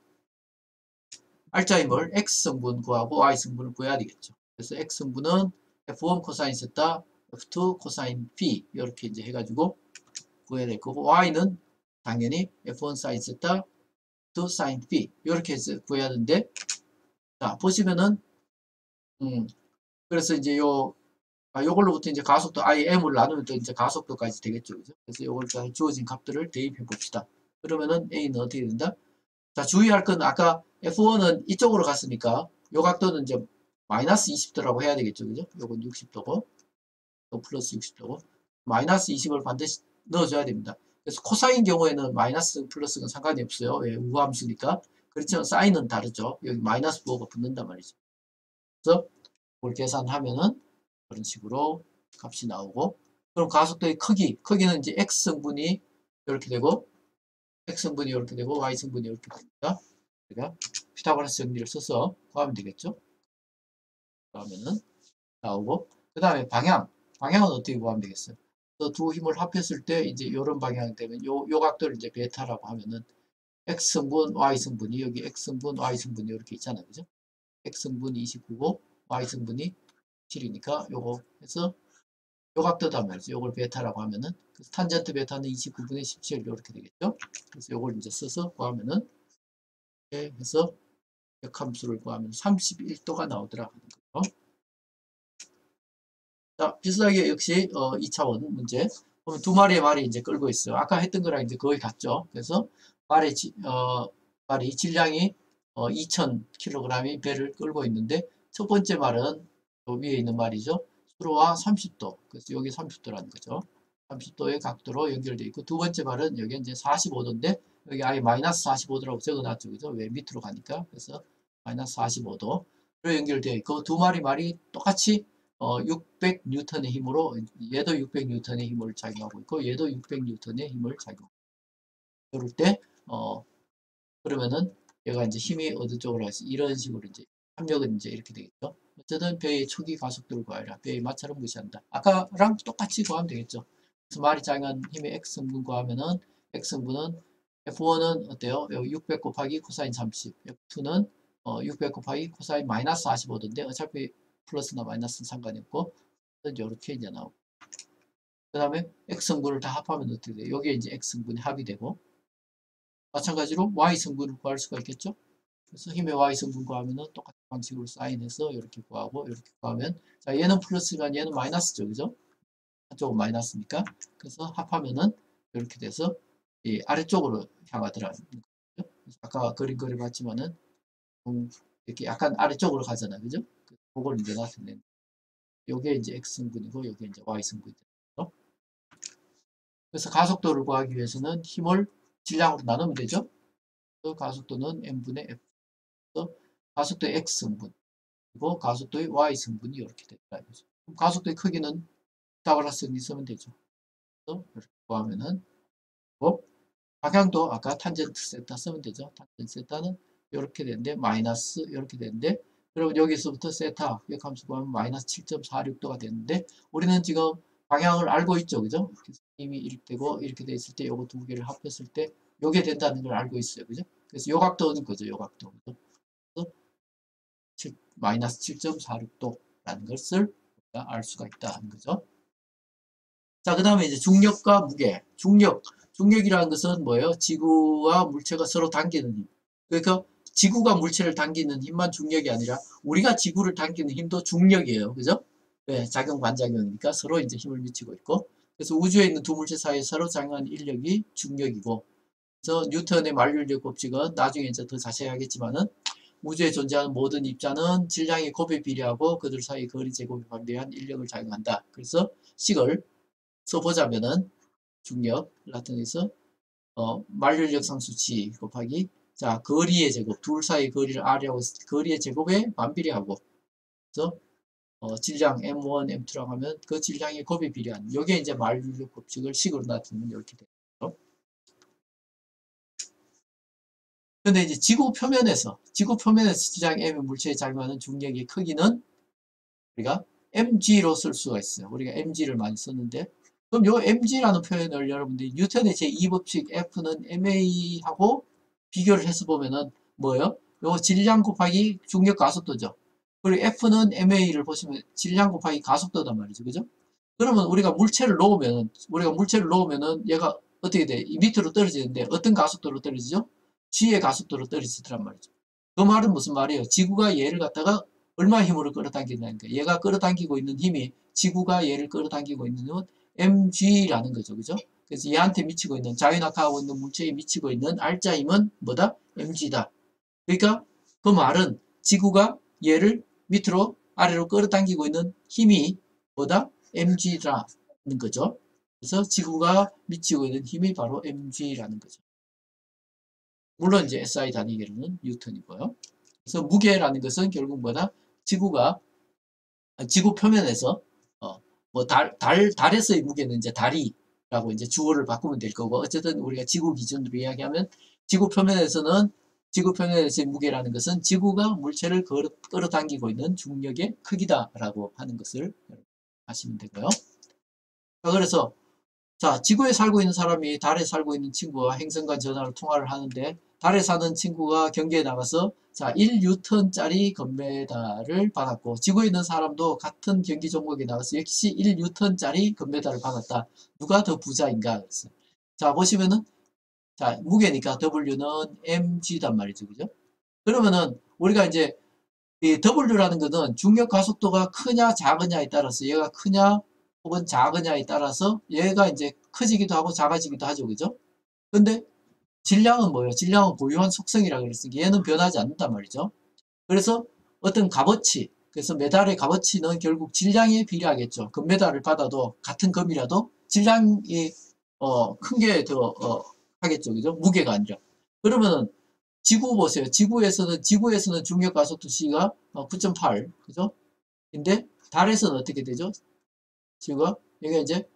알짜임을 X성분 구하고 Y성분을 구해야 되겠죠. 그래서 X성분은 F1 코사인 세타, F2 코사인 P 이렇게 이제 해가지고 구해야 될 거고, Y는 당연히 F1 사인 세타, F2 사인 P 이렇게 해서 구해야 되는데, 자 보시면은 그래서 이제 요걸로부터 이제 가속도 Im을 나누면 또 이제 가속도까지 되겠죠, 그죠? 그래서 요걸 주어진 값들을 대입해 봅시다. 그러면은 A는 어떻게 된다? 자, 주의할 건 아까 F1은 이쪽으로 갔으니까 요 각도는 이제 마이너스 20도라고 해야 되겠죠, 그죠? 요건 60도고 또 플러스 60도고 마이너스 20을 반드시 넣어줘야 됩니다. 그래서 코사인 경우에는 마이너스 플러스는 상관이 없어요. 왜? 우함수니까. 그렇지만 사인은 다르죠. 여기 마이너스 부호가 붙는단 말이죠. 그래서 그걸 계산하면은 그런 식으로 값이 나오고, 그럼 가속도의 크기는 이제 X성분이 이렇게 되고 X성분이 이렇게 되고 Y성분이 이렇게 됩니다. 우리가 피타고라스 정리를 써서 구하면 되겠죠. 그러면은 나오고, 그 다음에 방향은 어떻게 구하면 되겠어요? 두 힘을 합했을 때 이제 이런 방향이 되면 요 각도를 이제 베타라고 하면은 X성분, Y성분이 여기 X성분, Y성분이 이렇게 있잖아요, 그죠? X성분이 29고 Y성분이 7이니까 요거 해서 요 각도단 말이죠. 요걸 베타라고 하면은 그래서 탄젠트 베타는 29분의 17 이렇게 되겠죠. 그래서 요걸 이제 써서 구하면은 이렇게 해서 역함수를 구하면 31도가 나오더라 하는 거죠. 자, 비슷하게 역시 2차원 문제. 보면 두 마리의 말이 이제 끌고 있어요. 아까 했던 거랑 이제 거의 같죠. 그래서 말이 질량이 2000kg이 배를 끌고 있는데 첫 번째 말은 위에 있는 말이죠. 수로와 30도. 그래서 여기 30도라는 거죠. 30도의 각도로 연결되어 있고, 두 번째 말은 여기 이제 45도인데 여기 아예 마이너스 45도라고 적어놨죠. 그죠? 왜 밑으로 가니까. 그래서 마이너스 45도로 연결되어 있고, 두 마리 말이 똑같이 600N의 힘으로, 얘도 600N의 힘을 작용하고 있고 얘도 600N의 힘을 작용하고 있고, 그럴 때 그러면은 얘가 이제 힘이 어느 쪽으로 할지 이런 식으로 이제 합력은 이제 이렇게 되겠죠. 어쨌든 배의 초기 가속도를 구하라. 배의 마찰은 무시한다. 아까랑 똑같이 구하면 되겠죠. 그래서 말이 작용한 힘의 X성분 구하면은 X성분은 F1은 어때요? 600 곱하기 코사인 30, F2는 600 곱하기 코사인 마이너스 45도인데 어차피 플러스나 마이너스는 상관이 없고 이렇게 이제 나오고, 그 다음에 X성분을 다 합하면 어떻게 돼요? 여기에 이제 X성분이 합이 되고, 마찬가지로 Y성분을 구할 수가 있겠죠? 그래서 힘의 Y성분 구하면은 똑같은 방식으로 사인해서 이렇게 구하고 이렇게 구하면, 자, 얘는 플러스면 얘는 마이너스죠, 그죠? 한쪽은 마이너스니까. 그래서 합하면은 이렇게 돼서 이 아래쪽으로 향하더라는 거죠. 아까 그려봤지만은 이렇게 약간 아래쪽으로 가잖아요. 그죠? 그걸 이제 나타낸. 요게 이제 X승분이고, 요게 이제 Y승분이 되죠. 그래서 가속도를 구하기 위해서는 힘을 질량으로 나누면 되죠. 가속도는 M분의 F. 가속도의 X승분. 그리고 가속도의 Y승분이 이렇게 됐다. 그럼 가속도의 크기는 피타고라스는 있으면 되죠. 이렇게 구하면은, 방향도 아까 탄젠트 세타 쓰면 되죠. 탄젠트 세타는 이렇게 되는데, 마이너스 이렇게 되는데, 그러면 여기서부터 세타, 이 함수 구하면 마이너스 7.46도가 되는데, 우리는 지금 방향을 알고 있죠. 그죠? 이미 이렇게 되고, 이렇게 돼 있을 때, 요거 두 개를 합했을 때, 요게 된다는 걸 알고 있어요. 그죠? 그래서 요 각도는 거죠. 요 각도. 마이너스 7.46도라는 것을 우리가 알 수가 있다는 거죠. 자, 그 다음에 이제 중력과 무게. 중력이라는 것은 뭐예요? 지구와 물체가 서로 당기는 힘. 그러니까 지구가 물체를 당기는 힘만 중력이 아니라 우리가 지구를 당기는 힘도 중력이에요. 그죠? 네, 작용 반작용이니까 서로 이제 힘을 미치고 있고. 그래서 우주에 있는 두 물체 사이에 서로 작용하는 인력이 중력이고. 그래서 뉴턴의 만류인력 법칙은 나중에 이제 더 자세히 하겠지만은 우주에 존재하는 모든 입자는 질량의 곱에 비례하고 그들 사이 거리 제곱에 반비례한 인력을 작용한다. 그래서 식을 써보자면은 중력 나타내서 만류인력 상수치 곱하기 자 거리의 제곱 둘 사이 거리를 R이라고 했을 때 거리의 제곱에 반비례하고 그래서 질량 M1, M2라고 하면 그 질량의 곱에 비례한 이게 이제 만류인력 법칙을 식으로 나타내면 이렇게 되죠. 근데 이제 지구 표면에서 질량 M의 물체에 작용하는 중력의 크기는 우리가 mg로 쓸 수가 있어요. 우리가 mg를 많이 썼는데 그럼 요 mg라는 표현을 여러분들이 뉴턴의 제2법칙 F는 ma하고 비교를 해서 보면은 뭐예요? 요 질량 곱하기 중력 가속도죠. 그리고 F는 ma를 보시면 질량 곱하기 가속도단 말이죠. 그죠? 그러면 우리가 물체를 놓으면은 얘가 어떻게 돼? 이 밑으로 떨어지는데 어떤 가속도로 떨어지죠? g의 가속도로 떨어지더란 말이죠. 그 말은 무슨 말이에요? 지구가 얘를 갖다가 얼마 힘으로 끌어당긴다니까. 얘가 끌어당기고 있는 힘이 지구가 얘를 끌어당기고 있는 힘은 mg라는 거죠. 그죠? 그래서 얘한테 미치고 있는 자유낙하하고 있는 물체에 미치고 있는 R자 힘은 뭐다? mg다. 그러니까 그 말은 지구가 얘를 밑으로 아래로 끌어당기고 있는 힘이 뭐다? mg라는 거죠. 그래서 지구가 미치고 있는 힘이 바로 mg라는 거죠. 물론 이제 SI 단위계로는 뉴턴이고요. 그래서 무게라는 것은 결국 뭐다? 지구 표면에서 달에서의 무게는 이제 다리라고 이제 주어를 바꾸면 될 거고 어쨌든 우리가 지구 기준으로 이야기하면 지구 표면에서의 무게라는 것은 지구가 물체를 끌어당기고 있는 중력의 크기다라고 하는 것을 아시면 되고요. 그래서 자, 지구에 살고 있는 사람이 달에 살고 있는 친구와 행성간 전화로 통화를 하는데 달에 사는 친구가 경기에 나가서 자 1뉴턴짜리 건메달을 받았고 지구에 있는 사람도 같은 경기 종목에 나가서 역시 1뉴턴짜리 건메달을 받았다. 누가 더 부자인가? 그랬어요. 자 보시면은 자 무게니까 W는 mg단 말이죠. 그죠? 그러면은 우리가 이제 이 W라는 것은 중력 가속도가 크냐 작으냐에 따라서 얘가 크냐 혹은 작으냐에 따라서 얘가 이제 커지기도 하고 작아지기도 하죠. 그죠? 근데 질량은 뭐예요? 질량은 고유한 속성이라고 그랬으니까 얘는 변하지 않는단 말이죠. 그래서 어떤 값어치, 그래서 메달의 값어치는 결국 질량에 비례하겠죠. 금메달을 받아도 같은 금이라도 질량이 큰 게 더 하겠죠. 그죠? 무게가 아니라. 그러면은 지구 보세요. 지구에서는 중력 가속도 C가 9.8, 그죠? 근데 달에서는 어떻게 되죠? 지구가 이게 이제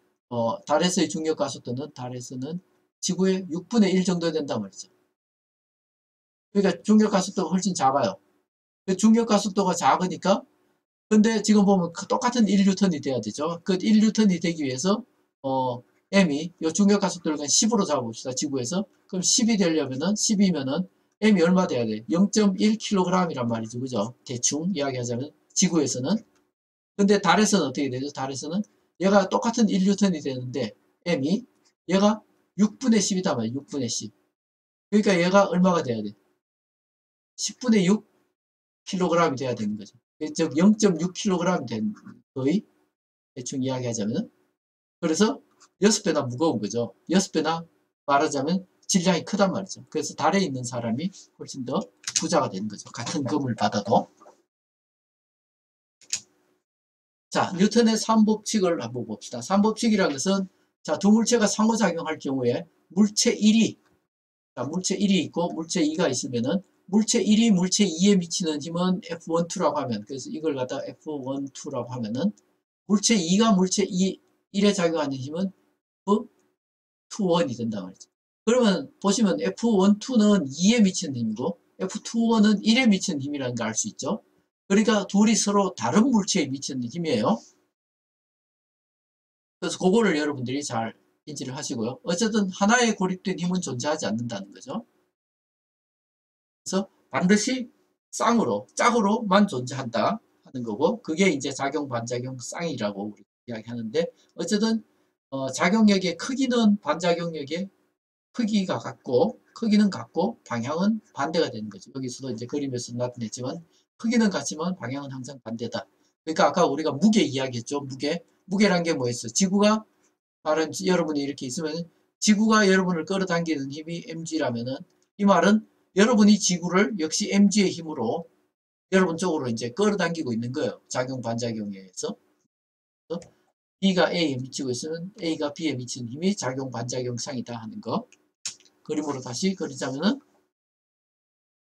달에서의 중력 가속도는 달에서는 지구의 6분의 1 정도 된단 말이죠. 그러니까 중력 가속도가 훨씬 작아요. 중력 가속도가 작으니까 근데 지금 보면 똑같은 1뉴턴이 돼야 되죠. 그 1뉴턴이 되기 위해서 M이 이 중력 가속도를 그냥 10으로 잡아봅시다. 지구에서. 그럼 10이 되려면은 10이면은 M이 얼마 돼야 돼? 0.1kg이란 말이죠. 그죠? 대충 이야기하자면 지구에서는. 근데 달에서는 어떻게 되죠? 달에서는 얘가 똑같은 1뉴턴이 되는데 M이 얘가 6분의 10이다 말이에요. 6분의 10. 그러니까 얘가 얼마가 돼야 돼? 10분의 6kg이 돼야 되는 거죠. 즉 0.6kg이 된 거의 대충 이야기하자면 그래서 6배나 무거운 거죠. 6배나 말하자면 질량이 크단 말이죠. 그래서 달에 있는 사람이 훨씬 더 부자가 되는 거죠. 같은 금을 받아도. 자, 뉴턴의 3법칙을 한번 봅시다. 3법칙이라는 것은 자, 두 물체가 상호작용할 경우에 물체 1이 자, 물체 1이 있고 물체 2가 있으면은 물체 1이 물체 2에 미치는 힘은 F12라고 하면 그래서 이걸 갖다 F12라고 하면은 물체 2가 물체 1에 작용하는 힘은 F21이 된다 말이죠. 그러면 보시면 F12는 2에 미치는 힘이고 F21은 1에 미치는 힘이라는 걸 알 수 있죠. 그러니까 둘이 서로 다른 물체에 미치는 힘이에요. 그래서 그거를 여러분들이 잘 인지를 하시고요. 어쨌든 하나의 고립된 힘은 존재하지 않는다는 거죠. 그래서 반드시 짝으로만 존재한다 하는 거고 그게 이제 작용 반작용 쌍이라고 우리 이야기하는데 어쨌든 작용력의 크기는 반작용력의 크기는 같고 방향은 반대가 되는 거죠. 여기서도 이제 그림에서 나타냈지만 크기는 같지만 방향은 항상 반대다. 그러니까 아까 우리가 무게 이야기했죠. 무게란 게 뭐였어요? 지구가 말은 여러분이 이렇게 있으면 지구가 여러분을 끌어당기는 힘이 mg라면은 이 말은 여러분이 지구를 역시 mg의 힘으로 여러분 쪽으로 이제 끌어당기고 있는 거예요. 작용 반작용에 의해서. B가 A에 미치고 있으면 A가 B에 미치는 힘이 작용 반작용상이다 하는 거. 그림으로 다시 그리자면은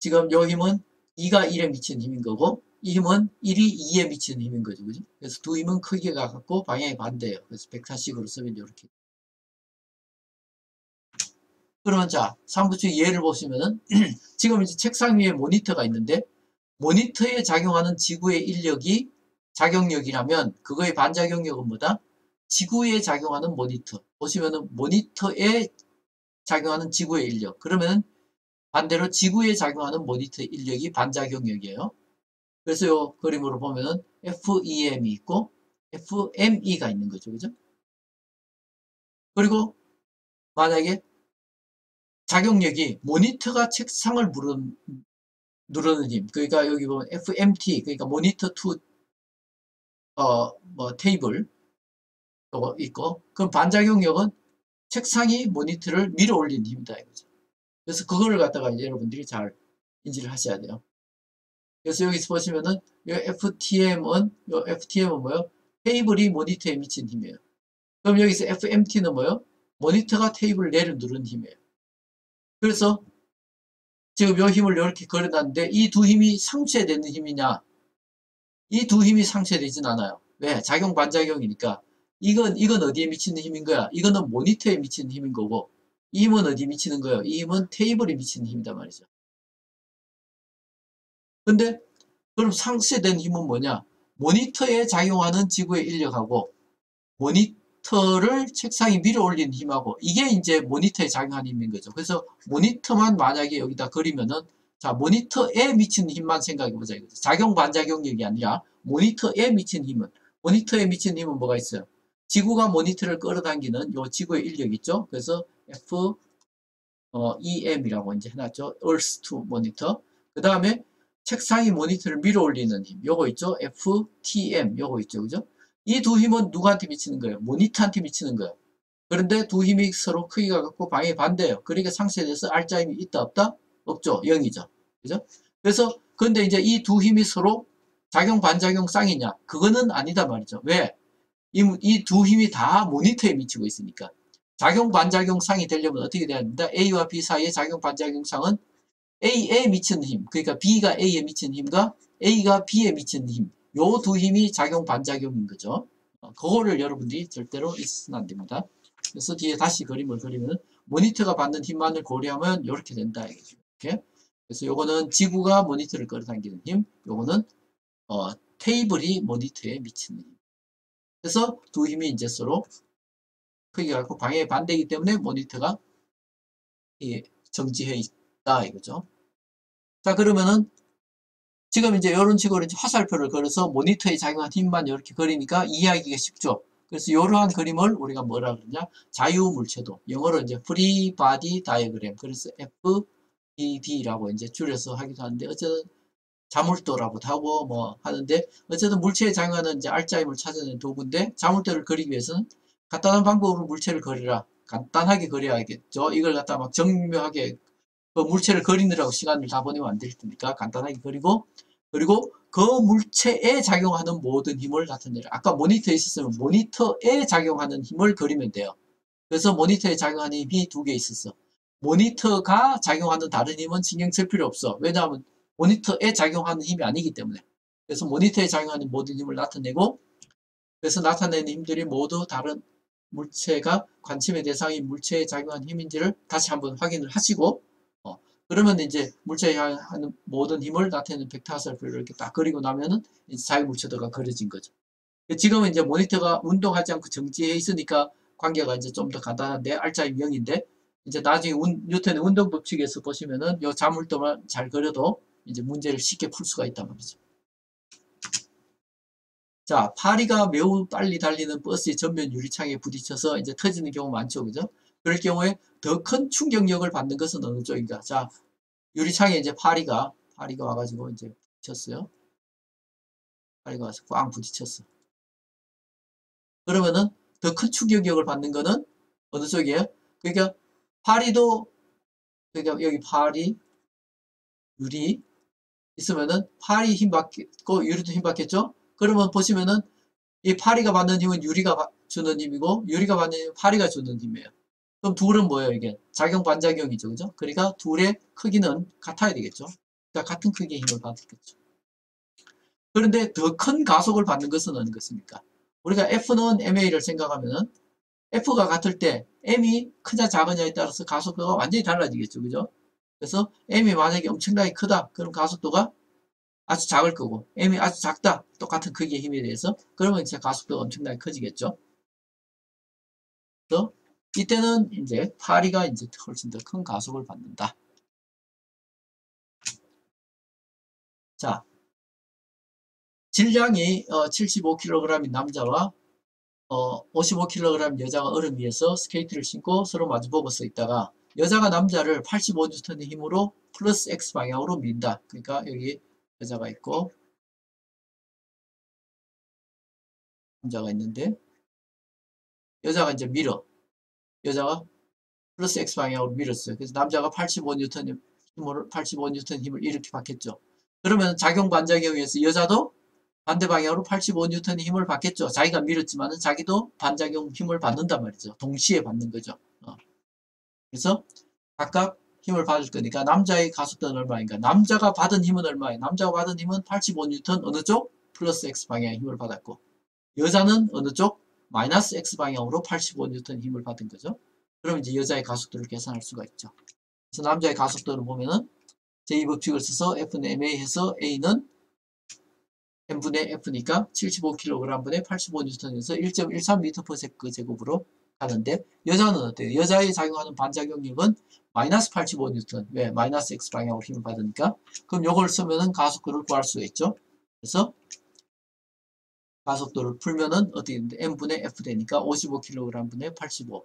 지금 요 힘은 2가 1에 미치는 힘인 거고 이 힘은 1이 2에 미치는 힘인 거죠. 그죠? 그래서 두 힘은 크기가 같고 방향이 반대예요. 그래서 벡터식으로 쓰면 이렇게. 그러면 자, 3부추 예를 보시면은 지금 이제 책상 위에 모니터가 있는데 모니터에 작용하는 지구의 인력이 작용력이라면 그거의 반작용력은 뭐다? 지구에 작용하는 모니터. 보시면은 모니터에 작용하는 지구의 인력. 그러면 반대로 지구에 작용하는 모니터의 인력이 반작용력이에요. 그래서 요 그림으로 보면은 FEM이 있고 FME가 있는 거죠. 그죠? 그리고 만약에 작용력이 모니터가 책상을 누르는 힘. 그러니까 여기 보면 FMT, 그러니까 모니터 투, 테이블, 요거 있고, 그럼 반작용력은 책상이 모니터를 밀어 올리는 힘이다, 이거죠. 그래서 그거를 갖다가 이제 여러분들이 잘 인지를 하셔야 돼요. 그래서 여기서 보시면은, 요 FTM은 뭐예요? 테이블이 모니터에 미친 힘이에요. 그럼 여기서 FMT는 뭐예요? 모니터가 테이블을 누르는 힘이에요. 그래서 지금 요 힘을 이렇게 그려놨는데 이 두 힘이 상쇄되는 힘이냐? 이 두 힘이 상쇄되진 않아요. 왜? 작용 반작용이니까. 이건 어디에 미치는 힘인 거야? 이거는 모니터에 미치는 힘인 거고 이 힘은 어디에 미치는 거예요? 이 힘은 테이블에 미치는 힘이단 말이죠. 근데 그럼 상쇄된 힘은 뭐냐? 모니터에 작용하는 지구의 인력하고 모니터를 책상에 밀어 올리는 힘하고 이게 이제 모니터에 작용하는 힘인 거죠. 그래서 모니터만 만약에 여기다 그리면은 자, 모니터에 미치는 힘만 생각해 보자 이거죠. 작용 반작용력이 아니라 모니터에 미치는 힘은 뭐가 있어요? 지구가 모니터를 끌어당기는 요 지구의 인력 있죠. 그래서 EM이라고 이제 해놨죠. Earth to Monitor. 그 다음에 책상이 모니터를 밀어 올리는 힘. 요거 있죠. FTM. 요거 있죠. 그죠? 이 두 힘은 누구한테 미치는 거예요? 모니터한테 미치는 거예요. 그런데 두 힘이 서로 크기가 같고 방향이 반대예요. 그러니까 상쇄돼서 R자 힘이 있다 없다? 없죠. 0이죠. 그죠? 그래서 근데 이제 이 두 힘이 서로 작용 반작용 쌍이냐? 그거는 아니다 말이죠. 왜? 이 두 힘이 다 모니터에 미치고 있으니까. 작용 반작용 쌍이 되려면 어떻게 돼야 됩니다. A와 B 사이의 작용 반작용 쌍은 A에 미치는 힘, 그러니까 B가 A에 미치는 힘과 A가 B에 미치는 힘, 요 두 힘이 작용 반작용인 거죠. 그거를 여러분들이 절대로 있으면 안 됩니다. 그래서 뒤에 다시 그림을 그리면 모니터가 받는 힘만을 고려하면 이렇게 된다. 이렇게. 그래서 요거는 지구가 모니터를 끌어당기는 힘, 요거는 테이블이 모니터에 미치는 힘. 그래서 두 힘이 이제 서로 크기가 같고 방향이 반대이기 때문에 모니터가 정지해 있다 이거죠. 자, 그러면은 지금 이제 이런 식으로 이제 화살표를 그려서 모니터에 작용한 힘만 이렇게 그리니까 이해하기가 쉽죠. 그래서 이러한 그림을 우리가 뭐라 그러냐? 자유물체도. 영어로 이제 Free Body Diagram. 그래서 FBD라고 이제 줄여서 하기도 하는데, 어쨌든 자물도라고도 하고 뭐 하는데, 어쨌든 물체에 작용하는 이제 R자임을 찾아내는 도구인데, 자물도를 그리기 위해서는 간단한 방법으로 물체를 그리라. 간단하게 그려야겠죠. 이걸 갖다 막 정묘하게 그 물체를 그리느라고 시간을 다 보내면 안 될 테니까 간단하게 그리고, 그리고 그 물체에 작용하는 모든 힘을 나타내라. 아까 모니터에 있었으면 모니터에 작용하는 힘을 그리면 돼요. 그래서 모니터에 작용하는 힘이 두 개 있었어. 모니터가 작용하는 다른 힘은 신경 쓸 필요 없어. 왜냐하면 모니터에 작용하는 힘이 아니기 때문에. 그래서 모니터에 작용하는 모든 힘을 나타내고, 그래서 나타내는 힘들이 모두 다른 물체가 관심의 대상인 물체에 작용하는 힘인지를 다시 한번 확인을 하시고, 그러면 이제 물체에 하는 모든 힘을 나타내는 벡터 화살표를 이렇게 딱 그리고 나면은 이제 자유물체도가 그려진 거죠. 지금은 이제 모니터가 운동하지 않고 정지해 있으니까 관계가 이제 좀 더 간단한데 알짜임 0인데, 이제 나중에 뉴턴의 운동 법칙에서 보시면은 요 자물도만 잘 그려도 이제 문제를 쉽게 풀 수가 있단 말이죠. 자, 파리가 매우 빨리 달리는 버스의 전면 유리창에 부딪혀서 이제 터지는 경우 많죠, 그죠? 그럴 경우에 더 큰 충격력을 받는 것은 어느 쪽인가? 자, 유리창에 이제 파리가 와가지고 이제 부딪혔어요. 파리가 와서 꽝 부딪혔어. 그러면은 더 큰 충격력을 받는 거는 어느 쪽이에요? 그러니까 파리도, 그러니까 여기 파리, 유리 있으면은 파리 힘 받겠고 유리도 힘 받겠죠? 그러면 보시면은 이 파리가 받는 힘은 유리가 주는 힘이고 유리가 받는 힘은 파리가 주는 힘이에요. 그럼 둘은 뭐예요, 이게? 작용 반작용이죠, 그죠? 그러니까 둘의 크기는 같아야 되겠죠? 그러니까 같은 크기의 힘을 받겠죠. 그런데 더 큰 가속을 받는 것은 어느 것입니까? 우리가 F는 MA를 생각하면은 F가 같을 때 M이 크냐 작으냐에 따라서 가속도가 완전히 달라지겠죠, 그죠? 그래서 M이 만약에 엄청나게 크다, 그럼 가속도가 아주 작을 거고, M이 아주 작다, 똑같은 크기의 힘에 대해서, 그러면 이제 가속도가 엄청나게 커지겠죠. 그래서 이때는 이제 파리가 이제 훨씬 더 큰 가속을 받는다. 자, 질량이 75kg인 남자와 55kg 여자가 얼음 위에서 스케이트를 신고 서로 마주보고 서 있다가 여자가 남자를 85N의 힘으로 플러스 X 방향으로 민다. 그러니까 여기 여자가 있고 남자가 있는데 여자가 이제 밀어. 여자가 플러스 X 방향으로 밀었어요. 그래서 남자가 85N의 힘으로 85N 힘을 이렇게 받겠죠. 그러면 작용 반작용에 의해서 여자도 반대 방향으로 85N의 힘을 받겠죠. 자기가 밀었지만은 자기도 반작용 힘을 받는단 말이죠. 동시에 받는 거죠. 그래서 각각 힘을 받을 거니까 남자의 가속도는 얼마인가? 남자가 받은 힘은 얼마예요? 남자가 받은 힘은 85N 어느 쪽? 플러스 X 방향의 힘을 받았고 여자는 어느 쪽? 마이너스 X 방향으로 85N 힘을 받은 거죠. 그럼 이제 여자의 가속도를 계산할 수가 있죠. 그래서 남자의 가속도를 보면은 제2법칙을 써서 F는 MA 해서 A는 M분의 F니까 75kg 분의 85N에서 1.13m/s 제곱으로 가는데 여자는 어때요? 여자에 작용하는 반작용력은 마이너스 85N. 왜? 마이너스 X 방향으로 힘을 받으니까. 그럼 요걸 쓰면은 가속도를 구할 수가 있죠. 그래서 가속도를 풀면은 어떻게 되는데 M분의 F 되니까 55kg 분의 85.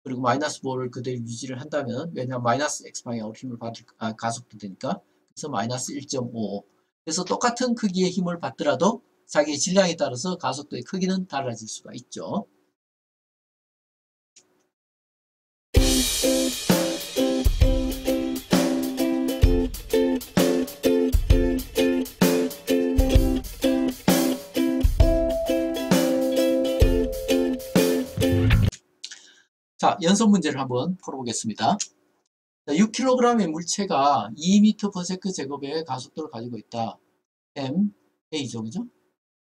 그리고 마이너스 5를 그대로 유지를 한다면, 왜냐하면 마이너스 X 방향으로 힘을 받을, 가속도 되니까. 그래서 마이너스 1.55. 그래서 똑같은 크기의 힘을 받더라도 자기의 질량에 따라서 가속도의 크기는 달라질 수가 있죠. 자, 연속 문제를 한번 풀어보겠습니다. 6kg의 물체가 2m/s 제곱의 가속도를 가지고 있다. M, A죠, 그죠?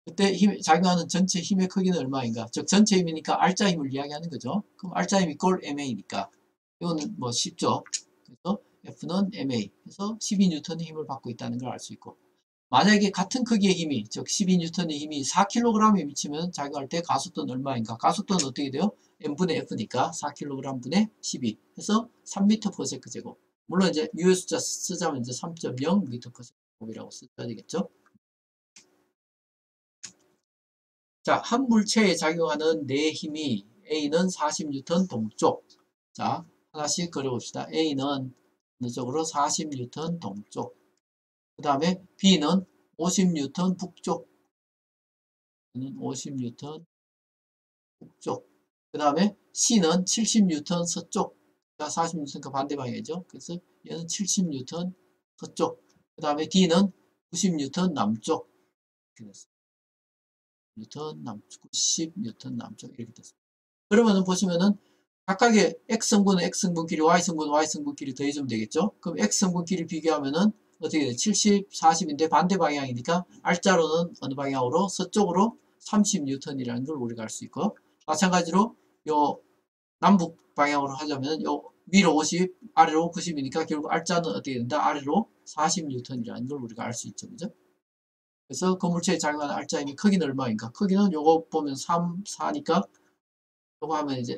그때 작용하는 전체 힘의 크기는 얼마인가? 즉 전체 힘이니까 R자 힘을 이야기하는 거죠. 그럼 R자 힘 이꼴 MA니까 이거는 뭐 쉽죠. 그래서 F는 MA, 그래서 12N의 힘을 받고 있다는 걸 알 수 있고, 만약에 같은 크기의 힘이, 즉 12N의 힘이 4kg에 미치면 작용할 때 가속도는 얼마인가? 가속도는 어떻게 돼요? M분의 F니까 4kg 분의 12 해서 3m/s 제곱. 물론 이제 유효 숫자 쓰자면 이제 3.0m/s 제곱이라고 써야 되겠죠. 자, 한 물체에 작용하는 네 힘이 A는 40N 동쪽. 자, 하나씩 그려봅시다. A는 어느 쪽으로 40N 동쪽. 그 다음에 B는 50N 북쪽. B는 50N 북쪽. 그 다음에 C는 70N 서쪽, 40N가 반대 방향이죠. 그래서 얘는 70N 서쪽, 그 다음에 D는 90N 남쪽, 이렇게 됐어요. 뉴턴 남쪽, 90N 남쪽, 이렇게 됐습니다. 그러면은 보시면은 각각의 X성분은 X성분끼리, Y성분은 Y성분끼리 더해주면 되겠죠. 그럼 X성분끼리 비교하면은 어떻게 돼? 70, 40인데 반대 방향이니까 R자로는 어느 방향으로? 서쪽으로 30N이라는 걸 우리가 알 수 있고, 마찬가지로 요 남북 방향으로 하자면 요 위로 50, 아래로 90이니까 결국 R자는 어떻게 된다? 아래로 40N이라는 걸 우리가 알 수 있죠. 그죠? 그래서 건물체에 작용하는 R자임이 크기는 얼마인가? 크기는 요거 보면 3, 4니까 요거 하면 이제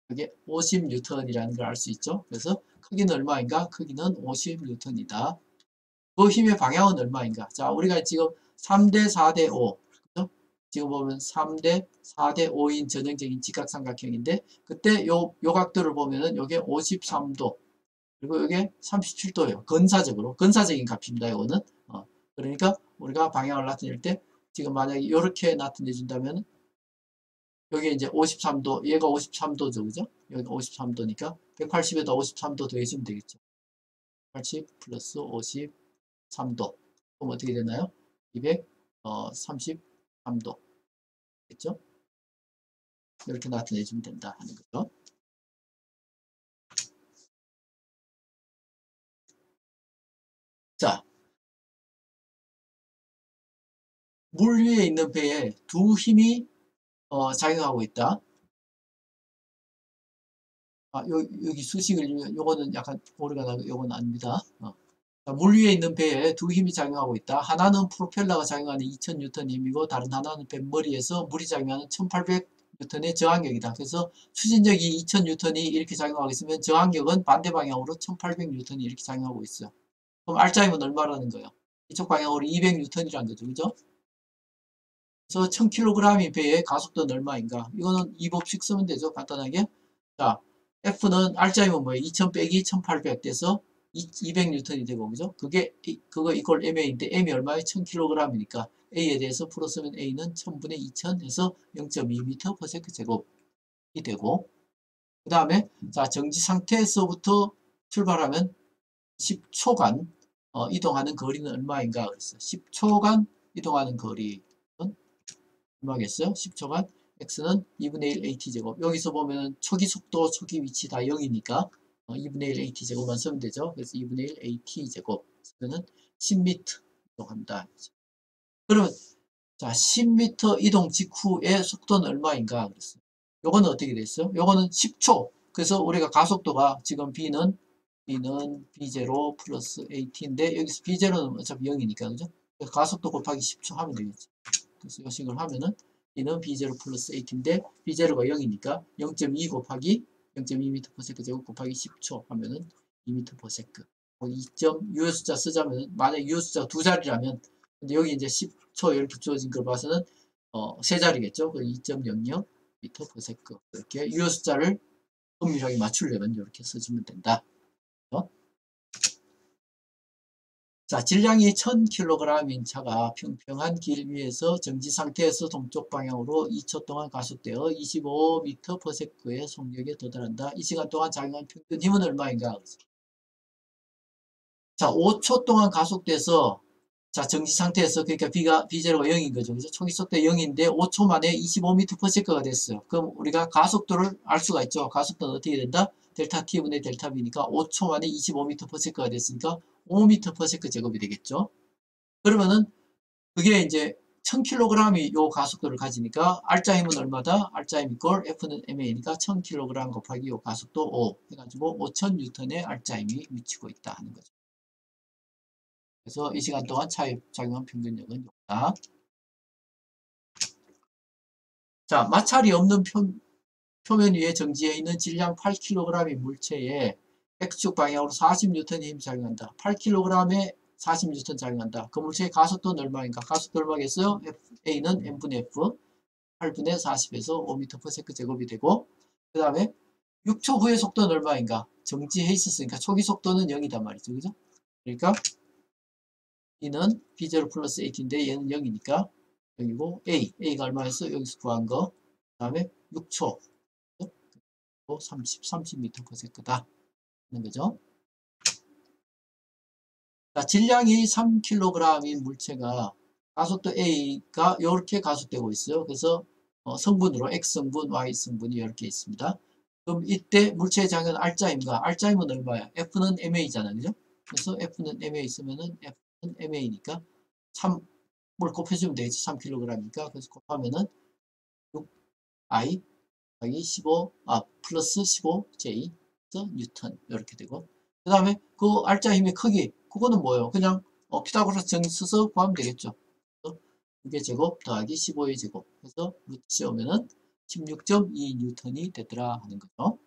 그게 50N이라는 걸 알 수 있죠. 그래서 크기는 얼마인가? 크기는 50N이다. 그 힘의 방향은 얼마인가? 자, 우리가 지금 3대 4대 5. 그죠? 지금 보면 3대 4대 5인 전형적인 직각삼각형인데, 그때 요 각도를 보면은 요게 53도, 그리고 요게 37도예요. 건사적인 값입니다. 요거는. 그러니까 우리가 방향을 나타낼 때, 지금 만약에 이렇게 나타내 준다면, 여기 이제 53도, 얘가 53도죠. 그죠? 여기가 53도니까 180에다 53도 더해주면 되겠죠. 80 플러스 53도. 그럼 어떻게 되나요? 233도. 됐죠? 이렇게 나타내주면 된다 하는 거죠. 자, 물 위에 있는 배에 두 힘이 작용하고 있다. 여기 수식을 요거는 약간 오류가 나고 요거는 아닙니다. 물 위에 있는 배에 두 힘이 작용하고 있다. 하나는 프로펠러가 작용하는 2000N 힘이고 다른 하나는 뱃머리에서 물이 작용하는 1800N의 저항력이다. 그래서 추진력이 2000N이 이렇게 작용하고 있으면 저항력은 반대 방향으로 1800N이 이렇게 작용하고 있어요. 그럼 R자임은 얼마라는 거예요? 이쪽 방향으로 200N이라는 거죠. 그죠? 그래서 1000kg이 배의 가속도는 얼마인가? 이거는 이 법칙 쓰면 되죠. 간단하게. 자, F는 R자임은 뭐예요? 2000 빼기 1800 돼서 200N이 되고, 그죠? 그거 이퀄 MA인데, M이 얼마예요? 1000kg이니까 A에 대해서 풀었으면 A는 1000분의 2000 해서 0.2m/s 제곱이 되고, 그 다음에, 자, 정지 상태에서부터 출발하면 10초간 이동하는 거리는 얼마인가? 그랬어요. 10초간 이동하는 거리는 얼마겠어요? 10초간 x는 2분의 1 at제곱. 여기서 보면 초기 속도, 초기 위치 다 0이니까 2분의 1 at제곱만 쓰면 되죠. 그래서 2분의 1 at제곱 쓰면 10m 이동한다. 그러면 자, 10m 이동 직후의 속도는 얼마인가 그랬어요. 요거는 어떻게 됐어요? 요거는 10초. 그래서 우리가 가속도가 지금 B는 B0 플러스 AT인데 여기서 B0는 어차피 0이니까 그죠? 가속도 곱하기 10초 하면 되겠죠. 그래서 요식을 하면은 B는 B0 플러스 AT인데 B0가 0이니까 0.2 곱하기 0.2m/s 제곱 곱하기 10초 하면은 2m/s. 2점 유효 숫자 쓰자면 만약 유효 숫자가 두 자리라면 근데 여기 이제 10초 이렇게 주어진 걸 봐서는 세 자리겠죠. 2.00m/s 이렇게 유효 숫자를 엄밀하게 맞추려면 이렇게 써주면 된다. 자, 질량이 1000kg인 차가 평평한 길 위에서 정지 상태에서 동쪽 방향으로 2초 동안 가속되어 25m/s의 속력에 도달한다. 이 시간 동안 작용한 평균 힘은 얼마인가? 자, 5초 동안 가속돼서 자, 정지 상태에서 그러니까 B0가 0인 거죠. 그래서 초기 속도 0인데 5초 만에 25m/s가 됐어요. 그럼 우리가 가속도를 알 수가 있죠. 가속도는 어떻게 된다? 델타 T분의 델타 B니까 5초 만에 25m/s가 됐으니까 5m/s 제곱이 되겠죠. 그러면은 그게 이제 1000kg이 요 가속도를 가지니까 R자 힘은 얼마다? R자 힘 이꼴 F는 MA니까 1000kg 곱하기 요 가속도 5 해가지고 5000N의 R자 힘이 미치고 있다 하는 거죠. 그래서 이 시간 동안 작용한 평균력은 0다. 자, 마찰이 없는 표면 위에 정지해 있는 질량 8kg의 물체에 X축 방향으로 40N의 힘이 작용한다. 8kg에 40N 작용한다. 그 물체의 가속도는 얼마인가? 가속도 얼마겠어요? A는 M분의 F 8분의 40에서 5m/s 제곱이 되고 그 다음에 6초 후의 속도는 얼마인가? 정지해 있었으니까 초기 속도는 0이단 말이죠. 그죠? 그러니까 E는 B0 플러스 8인데 얘는 0이니까 0이고 A가 얼마였어? 여기서 구한 거. 그 다음에 6초. 30m/s다 하는 거죠. 자, 질량이 3kg인 물체가 가속도 A가 이렇게 가속되고 있어요. 그래서 성분으로 X성분, Y성분이 이렇게 있습니다. 그럼 이때 물체의 장은 R자임과 R자임은 얼마야? F는 MA잖아요. 그죠? 그래서 F는 MA 있으면은 F는 MA니까 3을 곱해주면 되겠지. 3kg이니까. 그래서 곱하면은 6I 더하기 15, 플러스 15J 뉴턴 이렇게 되고, 그 다음에 그 R자 힘의 크기, 그거는 뭐예요? 그냥 피타고라스 정리 써서 구하면 되겠죠. 6의 제곱 더하기 15의 제곱 해서 루트 씌우면은 16.2 뉴턴이 되더라 하는 거죠.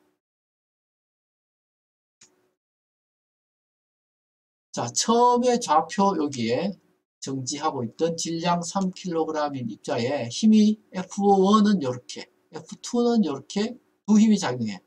자, 처음에 좌표 여기에 정지하고 있던 질량 3kg인 입자에 힘이 F1은 이렇게, F2는 이렇게 두 힘이 작용해.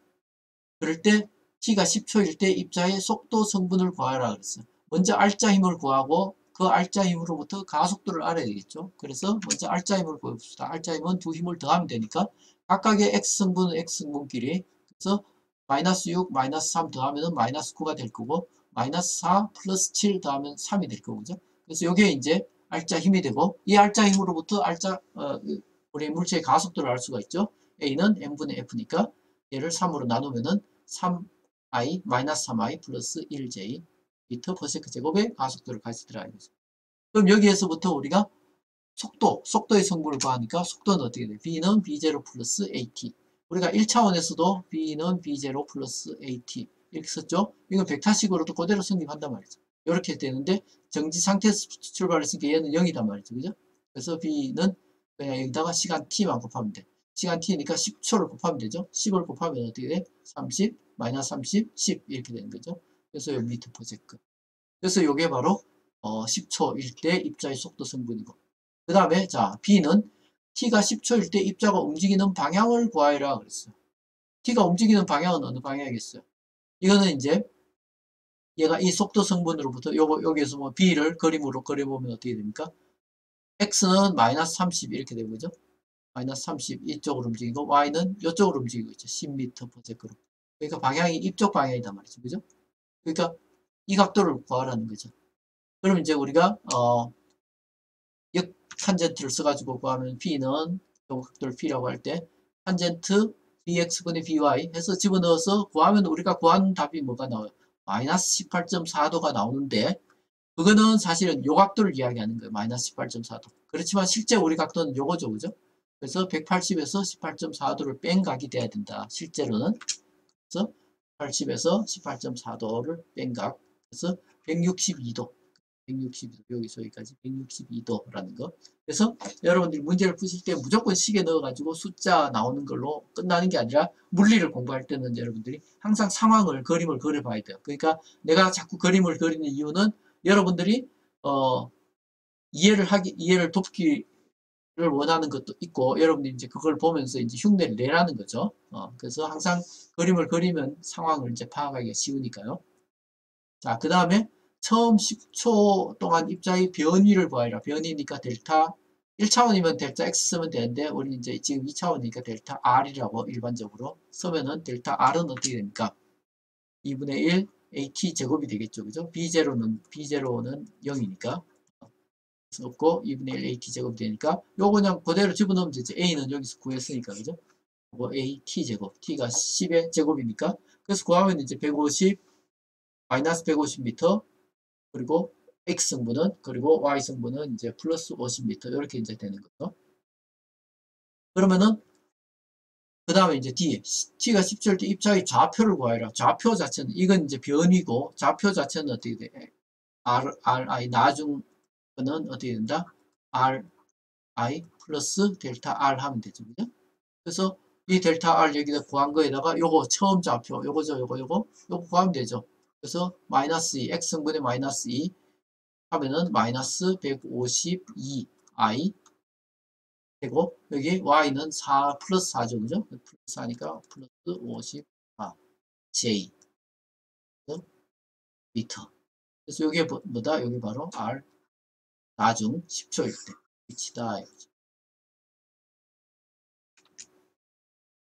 그럴 때 t가 10초일 때 입자의 속도 성분을 구하라 그랬어요. 먼저 R자 힘을 구하고 그 R자 힘으로부터 가속도를 알아야 되겠죠. 그래서 먼저 R자 힘을 구해봅시다. R자 힘은 두 힘을 더하면 되니까 각각의 X성분은 X성분끼리, 그래서 마이너스 6, 마이너스 3 더하면 마이너스 9가 될 거고, 마이너스 4 플러스 7 더하면 3이 될 거죠. 그래서 이게 이제 R자 힘이 되고, 이 R자 힘으로부터 우리 물체의 가속도를 알 수가 있죠. A는 M분의 F니까 얘를 3으로 나누면은 3i 마이너스 3i 플러스 1j 미터 퍼 세컨드 제곱의 가속도를 가지더라 이거죠. 그럼 여기에서부터 우리가 속도의 성분을 구하니까 속도는 어떻게 돼? b는 b0 플러스 at. 우리가 1차원에서도 b는 b0 플러스 at 이렇게 썼죠. 이건 벡터식으로도 그대로 성립한단 말이죠. 이렇게 되는데 정지 상태에서 출발했으니까 얘는 0이단 말이죠. 그죠? 그래서 b는 그냥 여기다가 시간 t만 곱하면 돼. 시간 t니까 10초를 곱하면 되죠. 10을 곱하면 어떻게 돼? 30, 마이너스 30, 10 이렇게 되는 거죠. 그래서 여기 미터 퍼 세컨드. 그래서 이게 바로 10초일 때 입자의 속도 성분이고, 그 다음에 자 b는 t가 10초일 때 입자가 움직이는 방향을 구하여라 그랬어요. t가 움직이는 방향은 어느 방향이겠어요? 이거는 이제 얘가 이 속도 성분으로부터 여기에서 뭐 b를 그림으로 그려보면 어떻게 됩니까? x는 마이너스 30 이렇게 되는 거죠. 마이너스 30 이쪽으로 움직이고 y는 이쪽으로 움직이고 있죠. 10m per sec로. 그러니까 방향이 이쪽 방향이단 말이죠. 그죠? 그러니까 이 각도를 구하라는 거죠. 그럼 이제 우리가 역탄젠트를 써가지고 구하면 b는 이 각도를 p라고 할 때 탄젠트 bx분의 by 해서 집어넣어서 구하면 우리가 구한 답이 뭐가 나와요? 마이너스 18.4도가 나오는데, 그거는 사실은 요 각도를 이야기하는 거예요. 마이너스 18.4도. 그렇지만 실제 우리 각도는 요거죠. 그죠? 그래서 180에서 18.4도를 뺀 각이 돼야 된다. 실제로는. 그래서 80에서 18.4도를 뺀 각. 그래서 162도. 162도. 여기서 여기까지 162도라는 거. 그래서 여러분들이 문제를 푸실 때 무조건 식에 넣어가지고 숫자 나오는 걸로 끝나는 게 아니라 물리를 공부할 때는 여러분들이 항상 그림을 그려봐야 돼요. 그러니까 내가 자꾸 그림을 그리는 이유는 여러분들이 이해를 돕기를 원하는 것도 있고, 여러분들이 이제 그걸 보면서 이제 흉내를 내라는 거죠. 그래서 항상 그림을 그리면 상황을 이제 파악하기가 쉬우니까요. 자, 그 다음에 처음 10초 동안 입자의 변위를 구하라. 변위니까 델타 1차원이면 델타 x 쓰면 되는데, 우리는 이제 지금 2차원이니까 델타 r이라고 일반적으로 쓰면은 델타 r은 어떻게 됩니까? 2분의 1 at 제곱이 되겠죠. 그죠? b0는 0이니까 없고 2분의 1 at 제곱이 되니까 요거 그냥 그대로 집어넣으면 되죠. a는 여기서 구했으니까. 그죠? 요거 at 제곱, t가 10의 제곱이니까, 그래서 구하면 이제 150 마이너스 150m, 그리고 x성분은, 그리고 y성분은 이제 플러스 50m 이렇게 이제 되는 거죠. 그러면은 그 다음에 이제 뒤에 t가 10초일 때 입자의 좌표를 구하라. 좌표 자체는 이건 이제 변이고, 좌표 자체는 어떻게 돼? ri 나중은 어떻게 된다? ri 플러스 델타 r 하면 되죠. 그죠? 그래서 이 델타 r 여기다 구한 거에다가 요거 처음 좌표 요거죠. 요거 구하면 되죠. 그래서 마이너스 2 x승분의 마이너스 2 하면은 마이너스 152i 되고, 여기 y는 4 플러스 4죠. 그죠? 플러스 4니까 플러스 54j 미터. 그래서 이게 뭐다? 여기 바로 r 나중 10초일 때 위치다.